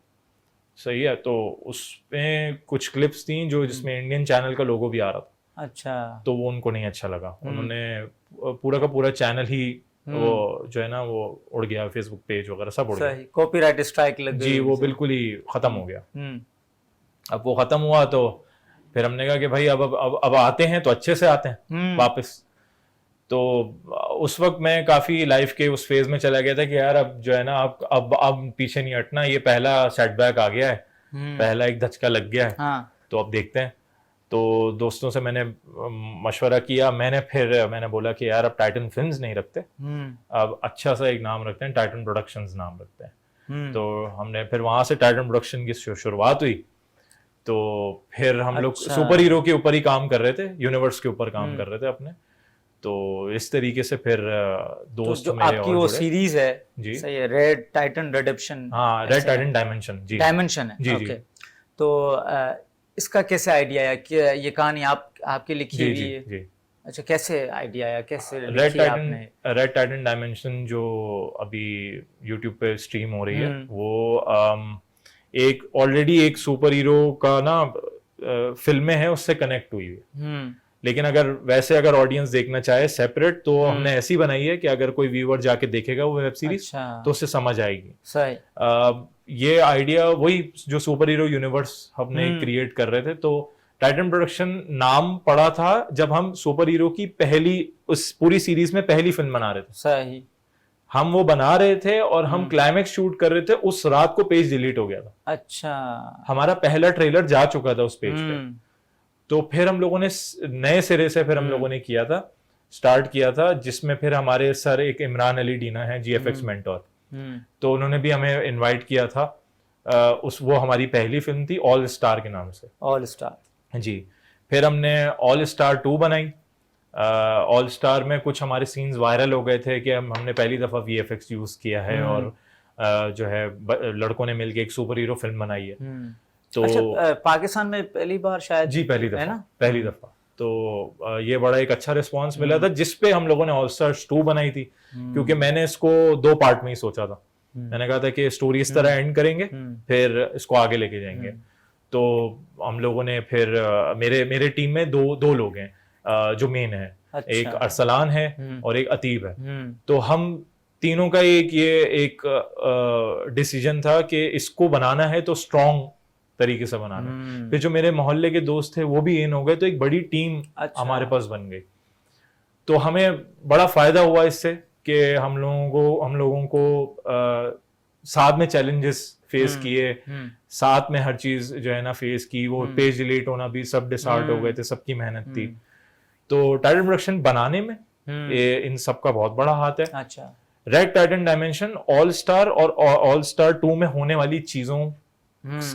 Speaker 2: सही है, तो उसमें कुछ क्लिप्स थी जो जिसमें इंडियन चैनल का लोगो भी आ रहा था।
Speaker 1: अच्छा,
Speaker 2: तो वो उनको नहीं अच्छा लगा, उन्होंने पूरा का पूरा चैनल ही वो जो है ना वो उड़ गया, फेसबुक पेज वगैरह सब उड़ गया,
Speaker 1: कॉपीराइट स्ट्राइक लग गई
Speaker 2: जी, वो बिल्कुल ही खत्म हो गया। अब वो खत्म हुआ तो फिर हमने कहा कि भाई अब आते हैं तो अच्छे से आते हैं वापस। तो उस वक्त मैं काफी लाइफ के उस फेज में चला गया था कि यार अब जो है ना अब पीछे नहीं हटना, ये पहला सेटबैक आ गया है, पहला एक धचका लग गया है, तो अब देखते हैं। तो दोस्तों से मैंने मशवरा किया, मैंने बोला कि यार अब टाइटन फिल्म्स नहीं रखते, अब अच्छा सा एक नाम रखते हैं, टाइटन प्रोडक्शंस नाम रखते हैं। तो हमने फिर वहां से टाइटन प्रोडक्शन की शुरुआत हुई। तो फिर हम लोग सुपर हीरो के ऊपर ही काम कर रहे थे, यूनिवर्स के ऊपर काम कर रहे थे अपने। तो इस तरीके से फिर दोस्त
Speaker 1: तो
Speaker 2: मेरे
Speaker 1: आपकी वो सीरीज है
Speaker 2: जी,
Speaker 1: सही है, रेड टाइटन रिडेम्पशन,
Speaker 2: हाँ रेड टाइटन डायमेंशन, जी
Speaker 1: डायमेंशन है
Speaker 2: जी,
Speaker 1: ओके। तो इसका कैसे आइडिया आया कि ये कहानी आपकी लिखी हुई है?
Speaker 2: जी।
Speaker 1: अच्छा, कैसे आइडिया आया, कैसे
Speaker 2: रेड टाइटन डायमेंशन जो अभी यूट्यूब पे स्ट्रीम हो रही है, वो एक ऑलरेडी एक सुपर हीरो का ना फिल्में हैं उससे कनेक्ट हुई है। लेकिन अगर ऑडियंस देखना चाहे सेपरेट तो हमने ऐसी बनाई है कि अगर कोई व्यूअर जाके देखेगा वो वेब सीरीज
Speaker 1: अच्छा,
Speaker 2: तो उससे समझ आएगी।
Speaker 1: सही।
Speaker 2: ये आइडिया वही जो सुपर हीरो यूनिवर्स हमने क्रिएट कर रहे थे, तो टाइटन प्रोडक्शन नाम पड़ा था जब हम सुपर हीरो की उस पूरी सीरीज में पहली फिल्म बना रहे थे।
Speaker 1: सही।
Speaker 2: हम वो बना रहे थे और हम क्लाइमेक्स शूट कर रहे थे, उस रात को पेज डिलीट हो गया था।
Speaker 1: अच्छा।
Speaker 2: हमारा पहला ट्रेलर जा चुका था उस पेज पे। तो फिर हम लोगों ने नए सिरे से फिर हम लोगों ने स्टार्ट किया था, जिसमें फिर हमारे सर एक इमरान अली डीना है, जीएफएक्स मेंटोर, तो उन्होंने भी हमें इनवाइट किया था। वो हमारी पहली फिल्म थी ऑल स्टार के नाम से।
Speaker 1: ऑल स्टार
Speaker 2: जी। फिर हमने ऑल स्टार 2 बनाई। ऑल स्टार में कुछ हमारे सीन्स वायरल हो गए थे कि हमने पहली दफा वीएफएक्स यूज किया है और जो है लड़कों ने मिलके एक सुपर हीरो फिल्म बनाई है। तो
Speaker 1: अच्छा, पाकिस्तान में पहली बार शायद?
Speaker 2: जी, पहली दफा। तो ये बड़ा एक अच्छा रिस्पांस मिला था, जिसपे हम लोगों ने ऑल स्टार्स 2 बनाई थी, क्योंकि मैंने इसको 2 पार्ट में ही सोचा था। मैंने कहा था कि स्टोरी इस तरह एंड करेंगे, फिर इसको आगे लेके जाएंगे। तो हम लोगों ने फिर मेरे टीम में दो लोग हैं जो मेन है।
Speaker 1: अच्छा।
Speaker 2: एक अरसलान है और एक अतीब है। तो हम तीनों का एक डिसीजन था कि इसको बनाना है तो स्ट्रॉन्ग तरीके से बनाना। फिर जो मेरे मोहल्ले के दोस्त थे वो भी इन हो गए, तो एक बड़ी टीम हमारे पास बन गई। तो हमें बड़ा फायदा हुआ इससे कि हम लोगों को साथ में चैलेंजेस फेस किए, साथ में हर चीज जो है ना फेस की। वो पेज डिलीट होना भी सब डिसऑर्ड हो गए थे, सबकी मेहनत थी। तो टाइटन प्रोडक्शन बनाने में इन सब का बहुत बड़ा हाथ है।
Speaker 1: अच्छा।
Speaker 2: Red Titan dimension all star और ऑल स्टार 2 में होने वाली चीजों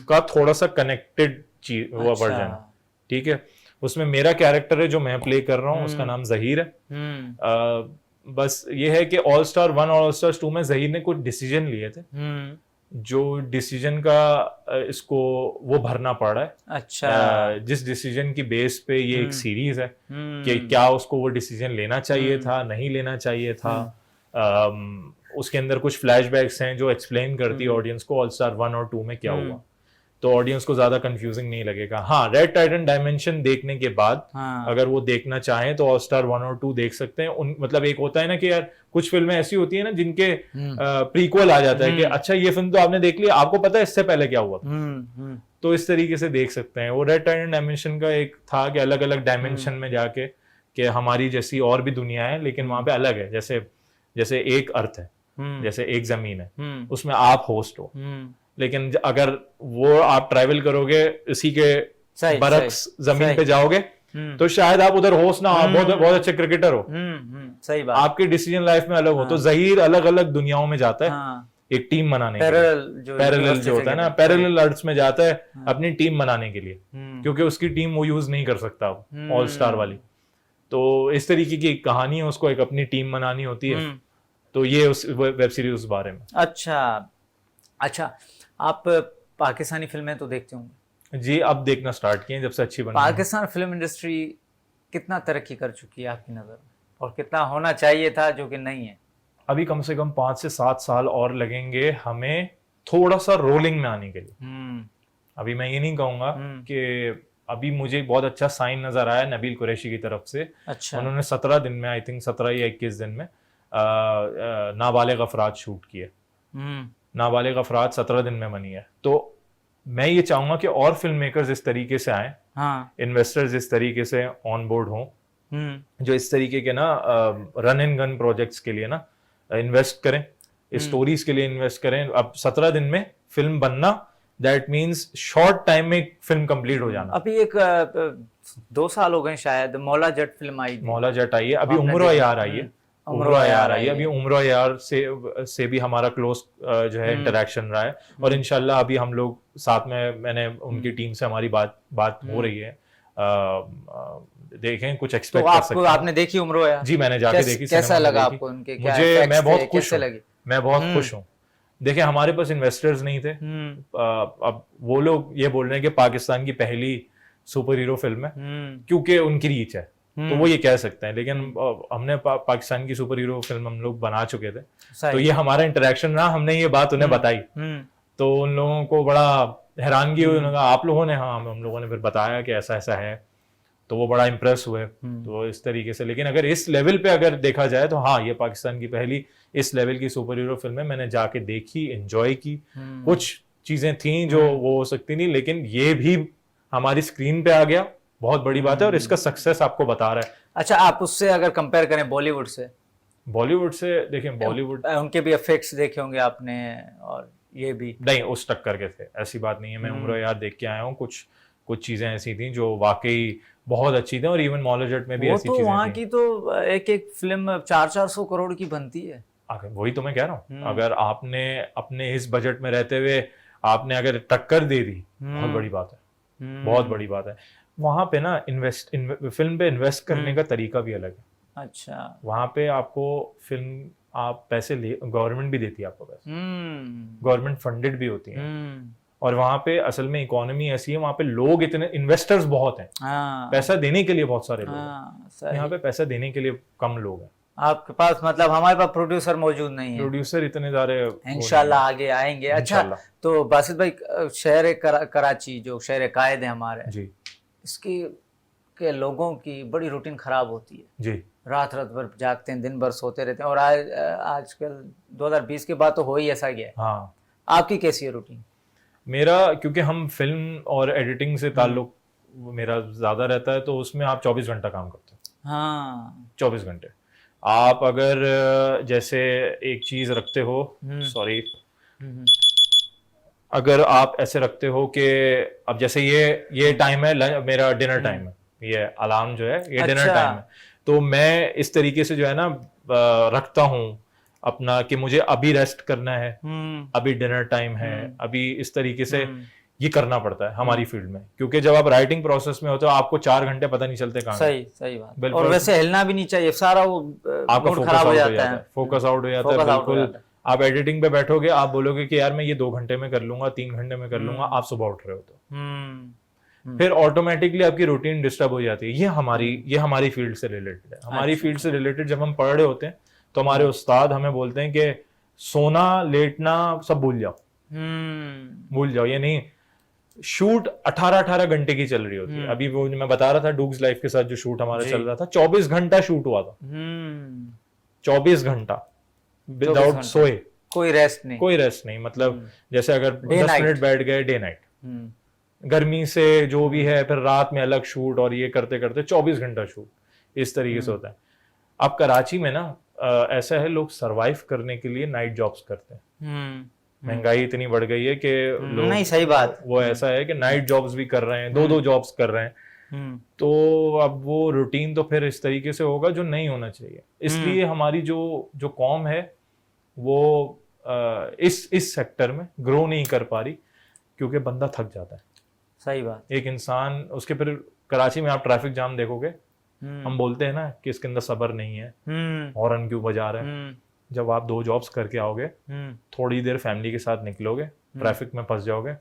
Speaker 2: का थोड़ा सा कनेक्टेड हुआ वर्जन, ठीक है। उसमें मेरा कैरेक्टर है जो मैं प्ले कर रहा हूँ, उसका नाम जहीर है। बस ये है कि ऑल स्टार 1 और ऑल स्टार 2 में जहीर ने कुछ डिसीजन लिए थे, जो डिसीजन का इसको वो भरना पड़ा है।
Speaker 1: अच्छा।
Speaker 2: जिस डिसीजन की बेस पे ये एक सीरीज है कि क्या उसको वो डिसीजन लेना चाहिए था, नहीं लेना चाहिए था। उसके अंदर कुछ फ्लैशबैक्स हैं जो एक्सप्लेन करती है ऑडियंस को ऑल स्टार 1 और 2 में क्या हुआ, तो ऑडियंस को ज्यादा कंफ्यूजिंग नहीं लगेगा। हाँ, रेड टाइटन डायमेंशन देखने के बाद अगर वो देखना चाहें तो ऑल स्टार 1 और 2 देख सकते हैं। मतलब एक होता है ना कि यार कुछ फिल्में ऐसी होती है ना जिनके प्रीक्वल आ जाता है कि अच्छा ये फिल्म तो आपने देख ली, आपको पता है इससे पहले क्या हुआ था। तो इस तरीके से देख सकते हैं। वो रेड टाइटन डायमेंशन का एक था कि अलग अलग डायमेंशन में जाके कि हमारी जैसी और भी दुनिया है, लेकिन वहां पे अलग है। जैसे एक अर्थ है, जैसे एक जमीन है, उसमें आप होस्ट हो, लेकिन अगर वो आप ट्रैवल करोगे इसी के बरक्स जमीन पे जाओगे तो शायद आप उधर होस्ट ना हो, बहुत अच्छे क्रिकेटर हो,
Speaker 1: सही बात,
Speaker 2: आपकी डिसीजन लाइफ में अलग हो। तो जहीर अलग अलग दुनियाओं में जाता है एक टीम बनाने के लिए, पैरेलल जो होता है ना, पैरेलल अर्थ्स में जाता है अपनी टीम बनाने के लिए, क्योंकि उसकी टीम वो यूज नहीं कर सकता ऑल स्टार वाली। तो इस तरीके की कहानी है, उसको एक अपनी टीम बनानी होती है। तो ये उस वेब सीरीज उस बारे में।
Speaker 1: अच्छा, आप पाकिस्तानी फिल्में तो देखते होंगे?
Speaker 2: जी, अब देखना स्टार्ट किए जब से अच्छी बनी।
Speaker 1: पाकिस्तान फिल्म इंडस्ट्री कितना तरक्की कर चुकी है आपकी नज़र में, और कितना होना चाहिए था जो कि नहीं है?
Speaker 2: अभी कम से कम 5 से 7 साल और लगेंगे हमें थोड़ा सा रोलिंग में आने के लिए। अभी मैं ये नहीं कहूंगा कि अभी मुझे बहुत अच्छा साइन नजर आया नबील कुरैशी की तरफ से।
Speaker 1: अच्छा।
Speaker 2: उन्होंने 17 दिन में, आई थिंक 17 या 21 दिन में नाबालिग अफराद शूट किए। नाबालिग अफराद 17 दिन में बनी है। तो मैं ये चाहूंगा कि और फिल्म मेकर्स इस तरीके से आए, इन्वेस्टर्स इस तरीके से ऑन बोर्ड हों, जो इस तरीके के ना रन एंड गन प्रोजेक्ट्स के लिए ना इन्वेस्ट करें, स्टोरीज के लिए इन्वेस्ट करें। अब 17 दिन में फिल्म बनना, दैट मीन्स शॉर्ट टाइम में फिल्म कंप्लीट हो जाना।
Speaker 1: अभी 2 साल हो गए शायद, मौला जट फिल्म आई,
Speaker 2: मौला जट आई है, अभी उम्र यार आई है, अभी उम्र यार से भी हमारा क्लोज जो है इंटरेक्शन रहा है, और इंशाल्लाह अभी हम लोग साथ में, मैंने उनकी टीम से हमारी बात हो रही है। देखें, कुछ एक्सपेक्ट कर सकते हैं।
Speaker 1: आपने देखी उम्र यार?
Speaker 2: जी, मैंने जाके देखी।
Speaker 1: कैसा लगा आपको? उनके
Speaker 2: मैं बहुत खुश हूँ, मैं बहुत खुश हूँ। देखिए, हमारे पास इन्वेस्टर्स नहीं थे। अब वो लोग ये बोल रहे हैं कि पाकिस्तान की पहली सुपर हीरो फिल्म है क्योंकि उनकी रीच है, तो वो ये कह सकते हैं। लेकिन हमने पाकिस्तान की सुपर हीरो फिल्म हम लोग बना चुके थे, तो ये हमारा इंटरेक्शन रहा, हमने ये बात उन्हें बताई, तो उन लोगों को बड़ा हैरानगी हुई। उन्होंने कहा आप लोगों ने, हाँ, हम लोगों ने फिर बताया कि ऐसा ऐसा है। तो वो बड़ा इम्प्रेस हुए। तो इस तरीके से, लेकिन अगर इस लेवल पे अगर देखा जाए तो हाँ, ये पाकिस्तान की पहली इस लेवल की सुपर हीरो फिल्म है। मैंने जाके देखी, एंजॉय की। कुछ चीजें थी जो वो हो सकती नहीं, लेकिन ये भी हमारी स्क्रीन पे आ गया, बहुत बड़ी बात है, और इसका सक्सेस आपको बता रहा है।
Speaker 1: अच्छा, आप उससे अगर कंपेयर करें बॉलीवुड से,
Speaker 2: बॉलीवुड से देखें, बॉलीवुड
Speaker 1: उनके भी इफेक्ट्स देखे होंगे आपने, और ये भी
Speaker 2: नहीं उस टक्कर के थे, ऐसी बात नहीं है। मैं उम्र याद देख के आया हूँ, कुछ चीजें ऐसी थी जो वाकई बहुत अच्छी थी, और इवन मौलाजट में भी ऐसी
Speaker 1: तो
Speaker 2: चीजें
Speaker 1: वहाँ
Speaker 2: थी।
Speaker 1: की तो एक एक फिल्म 400-400 करोड़ की बनती है।
Speaker 2: वही तो मैं कह रहा हूँ, अगर आपने अपने इस बजट में रहते हुए आपने अगर टक्कर दे दी, बहुत बड़ी बात है, बहुत बड़ी बात है। वहां पे ना फिल्म पे इन्वेस्ट करने का तरीका भी अलग है।
Speaker 1: अच्छा,
Speaker 2: वहां पे आपको फिल्म, आप पैसे ले, गवर्नमेंट भी देती है आपको पैसे, गवर्नमेंट फंडेड भी होती है। और वहां पे असल में इकोनॉमी ऐसी है, वहां पे लोग इतने, इन्वेस्टर्स बहुत हैं, पैसा देने के लिए बहुत सारे लोग हैं। यहाँ पे पैसा देने के लिए कम लोग हैं।
Speaker 1: आपके पास मतलब, हमारे पास प्रोड्यूसर मौजूद नहीं है।
Speaker 2: प्रोड्यूसर इतने सारे
Speaker 1: इंशाल्लाह आगे आएंगे। अच्छा, तो बासित भाई, शहर कराची जो शहर कायद है हमारे
Speaker 2: जी,
Speaker 1: इसकी के लोगों की बड़ी रूटीन खराब होती है
Speaker 2: जी।
Speaker 1: रात भर जागते हैं, दिन भर सोते रहते हैं, और आजकल 2020 के बाद तो हो ही ऐसा गया है।
Speaker 2: हाँ,
Speaker 1: आपकी कैसी है रूटीन?
Speaker 2: मेरा, क्योंकि हम फिल्म और एडिटिंग से ताल्लुक मेरा ज्यादा रहता है, तो उसमें आप 24 घंटा काम करते हो।
Speaker 1: हाँ,
Speaker 2: 24 घंटे। आप अगर जैसे एक चीज रखते हो, सॉरी, अगर आप ऐसे रखते हो कि अब जैसे ये टाइम है, मेरा डिनर टाइम है, ये अलार्म जो है ये डिनर टाइम है, तो मैं इस तरीके से जो है ना रखता हूँ अपना, कि मुझे अभी रेस्ट करना है, अभी डिनर टाइम है, अभी इस तरीके से ये करना पड़ता है हमारी फील्ड में। क्योंकि जब आप राइटिंग प्रोसेस में होते हो, आपको 4 घंटे पता नहीं चलते कहाँ।
Speaker 1: सही बात। और वैसे हिलना भी नहीं चाहिए, सारा वो
Speaker 2: आपका फोकस आउट हो जाता है, फोकस आउट हो जाता है, बिल्कुल। आप एडिटिंग पे बैठोगे, आप बोलोगे कि यार मैं ये 2 घंटे में कर लूंगा, 3 घंटे में कर लूंगा, आप सुबह उठ रहे हो तो फिर ऑटोमेटिकली आपकी रूटीन डिस्टर्ब हो जाती है। ये हमारी फील्ड से रिलेटेड है। हमारी फील्ड से रिलेटेड जब हम पढ़ रहे होते हैं, तो हमारे उस्ताद हमें बोलते हैं कि सोना लेटना सब भूल जाओ, ये नहीं। शूट 18 घंटे की चल रही होती है। अभी वो मैं बता रहा था, डूग्स लाइफ के साथ जो शूट हमारा चल रहा था, 24 घंटा शूट हुआ था। 24 घंटा विदाउट सोए,
Speaker 1: कोई रेस्ट
Speaker 2: नहीं। मतलब जैसे अगर 10 मिनट बैठ गए, डे नाइट, गर्मी से जो भी है, फिर रात में अलग शूट, और ये करते करते 24 घंटा शूट, इस तरीके से होता है। अब कराची में ना ऐसा है, लोग सरवाइव करने के लिए नाइट जॉब्स करते हैं। महंगाई इतनी बढ़ गई है कि लोग,
Speaker 1: नहीं, सही बात,
Speaker 2: वो ऐसा है कि नाइट जॉब्स भी कर रहे हैं, 2-2 जॉब्स कर रहे हैं। तो अब वो रूटीन तो फिर इस तरीके से होगा जो नहीं होना चाहिए। इसलिए हमारी जो कौम है वो इस सेक्टर में ग्रो नहीं कर पा रही, क्योंकि बंदा थक जाता है।
Speaker 1: सही बात।
Speaker 2: एक इंसान, उसके फिर कराची में आप ट्रैफिक जाम देखोगे, हम बोलते हैं ना कि इसके अंदर सब्र नहीं है, हॉर्न क्यों बजा रहा है। जब आप 2 जॉब्स करके आओगे, थोड़ी देर फैमिली के साथ निकलोगे, ट्रैफिक में फंस जाओगे,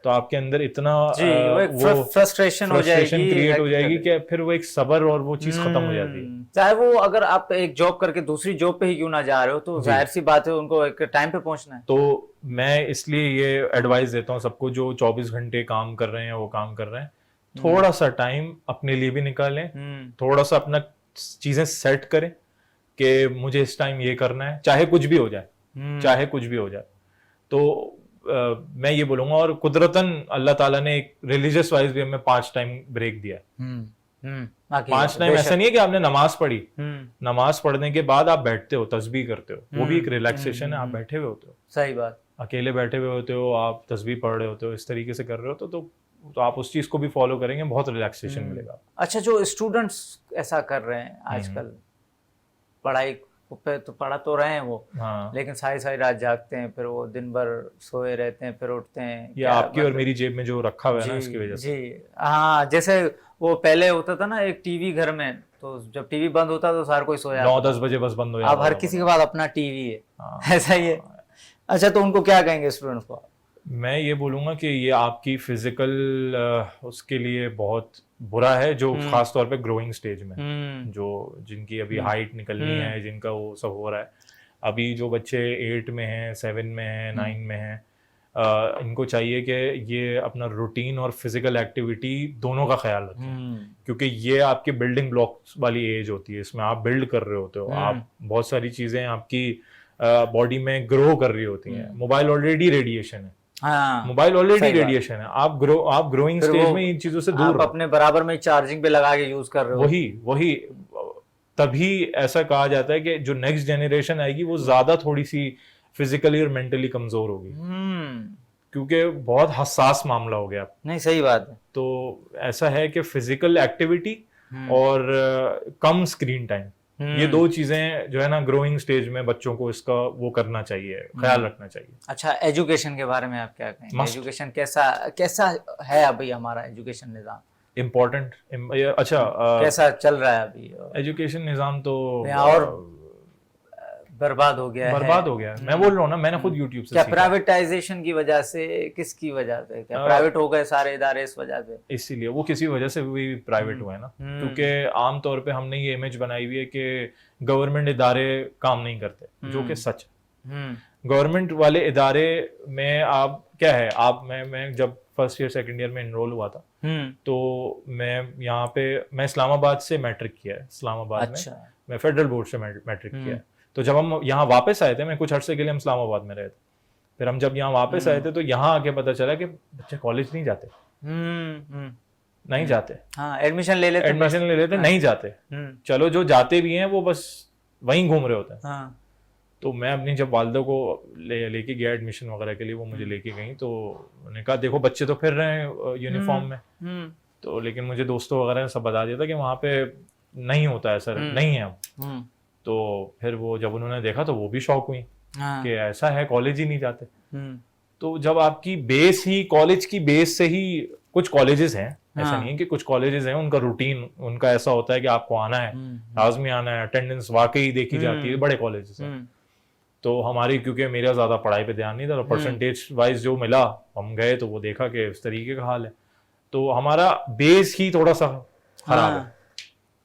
Speaker 2: तो आपके अंदर इतना
Speaker 1: वो फ्रस्ट्रेशन
Speaker 2: क्रिएट हो जाएगी कि फिर वो एक सब्र और वो चीज खत्म हो जाती है।
Speaker 1: चाहे वो, अगर आप एक जॉब करके दूसरी जॉब पे ही क्यों ना जा रहे हो, तो जाहिर सी बात है उनको एक टाइम पे पहुंचना है।
Speaker 2: तो मैं इसलिए ये एडवाइस देता हूँ सबको, जो 24 घंटे काम कर रहे हैं, वो काम कर रहे हैं, थोड़ा सा टाइम अपने लिए भी निकालें, थोड़ा सा अपना चीजें सेट करें कि मुझे इस टाइम ये करना है, चाहे कुछ भी हो जाए, तो मैं ये बोलूंगा। और कुदरतन अल्लाह ताला ने एक रिलीजियस वाइज भी हमें 5 टाइम ब्रेक दिया है। 5 टाइम ऐसा नहीं है कि आपने नमाज पढ़ी, नमाज पढ़ने के बाद आप बैठते हो, तस्बीह करते हो, वो भी एक रिलैक्सेशन है। आप बैठे हुए होते हो,
Speaker 1: सही बात,
Speaker 2: अकेले बैठे हुए होते हो, आप तस्बीह पढ़ रहे होते हो, इस तरीके से कर रहे हो, तो आप उस चीज को भी फॉलो करेंगे, बहुत रिलैक्सेशन मिलेगा।
Speaker 1: अच्छा, जो स्टूडेंट्स ऐसा कर रहे हैं आजकल, पढ़ाई पे तो पढ़ा तो रहे हैं वो, लेकिन सारी रात जागते हैं, फिर वो दिन भर सोए रहते हैं, फिर उठते हैं।
Speaker 2: ये आपकी और मेरी जेब में जो रखा हुआ है ना, इसकी वजह से।
Speaker 1: जी हाँ, जैसे वो पहले होता था ना, एक टीवी घर में, तो जब टीवी बंद होता तो सार कोई सोया,
Speaker 2: 9-10 बजे बस बंद हो जाता।
Speaker 1: अब हर किसी के पास अपना टीवी है, ऐसा ही है। अच्छा, तो उनको क्या कहेंगे स्टूडेंट्स को?
Speaker 2: मैं ये बोलूंगा कि ये आपकी फिजिकल उसके लिए बहुत बुरा है, जो खास तौर पे ग्रोइंग स्टेज में, जो जिनकी अभी हाइट निकलनी है, जिनका वो सब हो रहा है। अभी जो बच्चे 8 में हैं, 7 में हैं, 9 में हैं, इनको चाहिए कि ये अपना रूटीन और फिजिकल एक्टिविटी दोनों का ख्याल रखें, क्योंकि ये आपकी बिल्डिंग ब्लॉक्स वाली एज होती है, इसमें आप बिल्ड कर रहे होते हो, आप बहुत सारी चीजें आपकी बॉडी में ग्रो कर रही होती हैं। मोबाइल ऑलरेडी रेडिएशन है, मोबाइल ऑलरेडी रेडिएशन है, आप ग्रोइंग स्टेज में इन चीजों से दूर,
Speaker 1: आप अपने बराबर में चार्जिंग पे लगा के यूज कर रहे हो।
Speaker 2: वही तभी ऐसा कहा जाता है कि जो नेक्स्ट जनरेशन आएगी वो ज्यादा थोड़ी सी फिजिकली और मेंटली कमजोर होगी, क्योंकि बहुत हसास मामला हो गया।
Speaker 1: नहीं, सही बात है।
Speaker 2: तो ऐसा है कि फिजिकल एक्टिविटी और कम स्क्रीन टाइम, ये दो चीजें जो है ना ग्रोइंग स्टेज में बच्चों को इसका वो करना चाहिए, ख्याल रखना चाहिए।
Speaker 1: अच्छा, एजुकेशन के बारे में आप क्या कहेंगे? एजुकेशन कैसा है अभी हमारा एजुकेशन निजाम? इम्पोर्टेंट,
Speaker 2: अच्छा
Speaker 1: कैसा चल रहा है अभी
Speaker 2: एजुकेशन निजाम? तो
Speaker 1: और बर्बाद हो गया
Speaker 2: है। मैं बोल रहा हूँ ना, मैंने खुद यूट्यूब से
Speaker 1: क्या प्राइवेटाइजेशन की वजह से, किसकी वजह से, क्या प्राइवेट हो गए सारे इदारे इस वजह से?
Speaker 2: इसीलिए वो किसी वजह से भी प्राइवेट हुए ना, क्योंकि आमतौर पे हमने ये इमेज बनाई हुई है कि गवर्नमेंट इदारे काम नहीं करते, जो कि सच है। गवर्नमेंट वाले इदारे में आप क्या है, आप मैं जब फर्स्ट ईयर सेकंड ईयर में एनरोल हुआ था, तो मैं इस्लामाबाद से मैट्रिक किया है, इस्लामाबाद में मैं फेडरल बोर्ड से मैट्रिक किया है। तो जब हम यहाँ वापस आए थे, मैं कुछ अर्से के लिए हम इस्लामाबाद में रहे थे, फिर हम जब यहाँ वापस आए थे तो यहाँ आके पता चला कि बच्चे कॉलेज नहीं जाते, नहीं जाते,
Speaker 1: एडमिशन ले लेते
Speaker 2: नहीं जाते। चलो जो जाते भी हैं वो बस वहीं घूम रहे होते हैं। तो मैं अपनी जब वालदा को लेके गया एडमिशन वगैरह के लिए, वो मुझे लेके गई, तो उन्होंने कहा देखो बच्चे तो फिर रहे हैं यूनिफॉर्म में, तो लेकिन मुझे दोस्तों वगैरह ने सब बता दिया था कि वहाँ पे नहीं होता ऐसा, नहीं है अब। तो फिर वो जब उन्होंने देखा तो वो भी शॉक हुई कि ऐसा है, कॉलेज ही नहीं जाते। तो जब आपकी बेस ही कॉलेज की बेस से ही, कुछ कॉलेजेस हैं, ऐसा नहीं है कि कुछ कॉलेजेस हैं उनका रूटीन उनका ऐसा होता है कि आपको आना है, लाजमी आना है, अटेंडेंस वाकई देखी जाती है, बड़े कॉलेजेस हैं। तो हमारी, क्योंकि मेरा ज्यादा पढ़ाई पे ध्यान नहीं था, तो परसेंटेज वाइज जो मिला हम गए तो वो देखा कि इस तरीके का हाल है। तो हमारा बेस ही थोड़ा सा खराब है,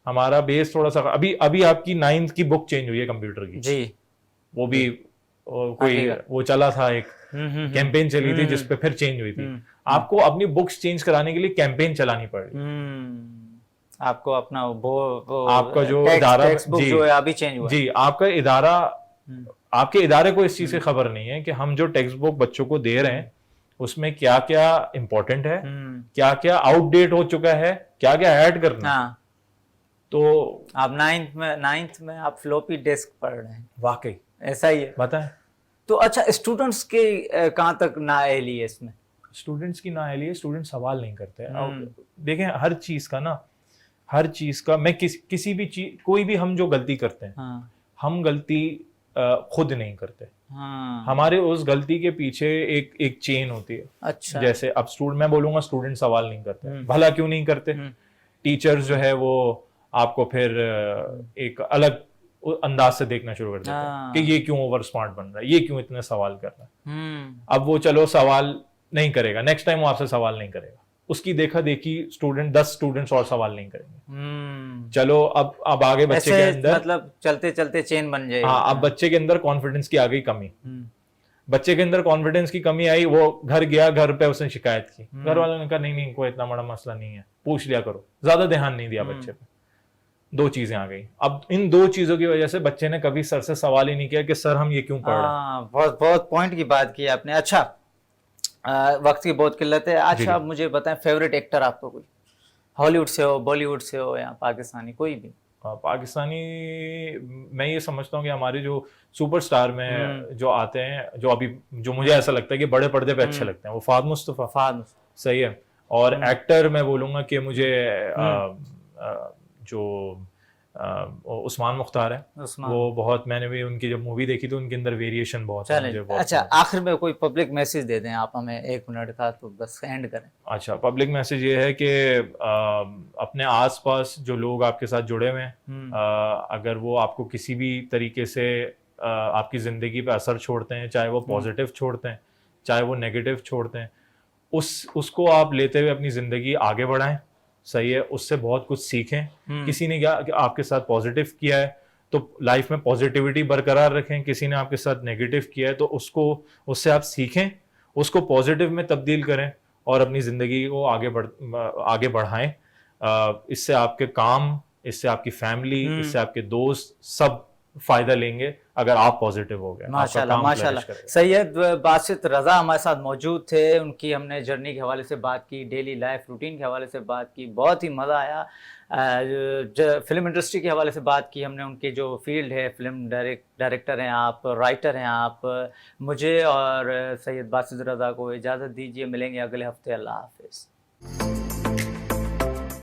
Speaker 2: हमारा बेस थोड़ा सा। अभी आपकी 9th की बुक चेंज हुई है कंप्यूटर की जी, वो भी कोई वो चला था, एक कैंपेन चली थी जिसपे फिर चेंज हुई थी। आपको अपनी बुक्स चेंज कराने के लिए कैंपेन चलानी पड़ रही,
Speaker 1: आपको अपना
Speaker 2: आपका जो इदारा
Speaker 1: जो है अभी चेंज हुआ
Speaker 2: जी, आपका इदारा, आपके इदारे को इस चीज से खबर नहीं है कि हम जो टेक्स्ट बुक बच्चों को दे रहे हैं उसमें क्या क्या इंपॉर्टेंट है, क्या क्या आउटडेट हो चुका है, क्या क्या ऐड करना है। तो
Speaker 1: आप 9th में आप फ्लॉपी डिस्क पढ़ रहे हैं,
Speaker 2: वाकई
Speaker 1: ऐसा ही है,
Speaker 2: बताएं।
Speaker 1: तो अच्छा, स्टूडेंट्स के कहाँ तक नाअहली है इसमें?
Speaker 2: स्टूडेंट्स की नाअहली है, स्टूडेंट सवाल नहीं करते हैं। देखें हर चीज का मैं किसी भी चीज, कोई भी हम जो गलती करते हैं, हम गलती खुद नहीं करते, हमारे उस गलती के पीछे एक चेन होती है।
Speaker 1: अच्छा,
Speaker 2: जैसे अब मैं बोलूंगा स्टूडेंट सवाल नहीं करते, भला क्यों नहीं करते? टीचर्स जो है वो आपको फिर एक अलग अंदाज से देखना शुरू कर देते हैं कि ये क्यों ओवर स्मार्ट बन रहा है, ये क्यों इतने सवाल कर रहा है। अब वो चलो सवाल नहीं करेगा, नेक्स्ट टाइम वो आपसे सवाल नहीं करेगा, उसकी देखा देखी 10 स्टूडेंट्स और सवाल नहीं करेंगे। चलो अब आगे बच्चे के अंदर,
Speaker 1: मतलब चलते चलते चेन बन जाएगी।
Speaker 2: हाँ, अब बच्चे के अंदर कॉन्फिडेंस की आ गई कमी, बच्चे के अंदर कॉन्फिडेंस की कमी आई, वो घर गया, घर पे उसने शिकायत की, घर वालों ने कहा नहीं कोई इतना बड़ा मसला नहीं है, पूछ लिया करो, ज्यादा ध्यान नहीं दिया बच्चे पे। 2 चीजें आ गई। अब इन 2 चीजों की वजह से बच्चे ने कभी सर से सवाल ही नहीं किया कि सर हम ये क्यों पढ़ रहे हैं।
Speaker 1: बहुत पॉइंट की बात की आपने। अच्छा, वक्त की बहुत किल्लत है। अच्छा, मुझे बताएं, फेवरेट एक्टर आपको कोई, हॉलीवुड से हो, बॉलीवुड से हो, या पाकिस्तानी, कोई भी?
Speaker 2: पाकिस्तानी मैं ये समझता हूँ कि हमारे जो सुपरस्टार में जो आते हैं, जो मुझे ऐसा लगता है कि बड़े पर्दे पे अच्छे लगते हैं, वो फाद मुस्तफा सही है। और एक्टर मैं बोलूंगा कि मुझे जो उस्मान मुख्तार है, वो बहुत, मैंने भी उनकी जब मूवी देखी तो उनके अंदर वेरिएशन बहुत है, मुझे बहुत।
Speaker 1: अच्छा, आखिर में कोई पब्लिक मैसेज दे दें आप हमें, 1 मिनट का, तो बस एंड करें।
Speaker 2: अच्छा, पब्लिक मैसेज ये है कि अपने आसपास जो लोग आपके साथ जुड़े हुए हैं, अगर वो आपको किसी भी तरीके से आपकी जिंदगी पे असर छोड़ते हैं, चाहे वो पॉजिटिव छोड़ते हैं, चाहे वो नेगेटिव छोड़ते हैं, उसको आप लेते हुए अपनी जिंदगी आगे बढ़ाएं, सही है, उससे बहुत कुछ सीखें। किसी ने क्या आपके साथ पॉजिटिव किया है तो लाइफ में पॉजिटिविटी बरकरार रखें, किसी ने आपके साथ नेगेटिव किया है तो उससे आप सीखें, उसको पॉजिटिव में तब्दील करें और अपनी ज़िंदगी को आगे बढ़ाएं। इससे आपके काम, इससे आपकी फैमिली, इससे आपके दोस्त सब फायदा लेंगे अगर आप पॉजिटिव हो गए।
Speaker 1: माशाल्लाह माशाल्लाह। सैयद बासित रज़ा हमारे साथ मौजूद थे, उनकी हमने जर्नी के हवाले से बात की, डेली लाइफ रूटीन के हवाले से बात की, बहुत ही मज़ा आया। फिल्म इंडस्ट्री के हवाले से बात की हमने, उनकी जो फील्ड है, फिल्म डायरेक्टर हैं आप, राइटर हैं आप। मुझे और सैयद बासित रज़ा को इजाज़त दीजिए, मिलेंगे अगले हफ्ते। अल्लाह हाफिज़।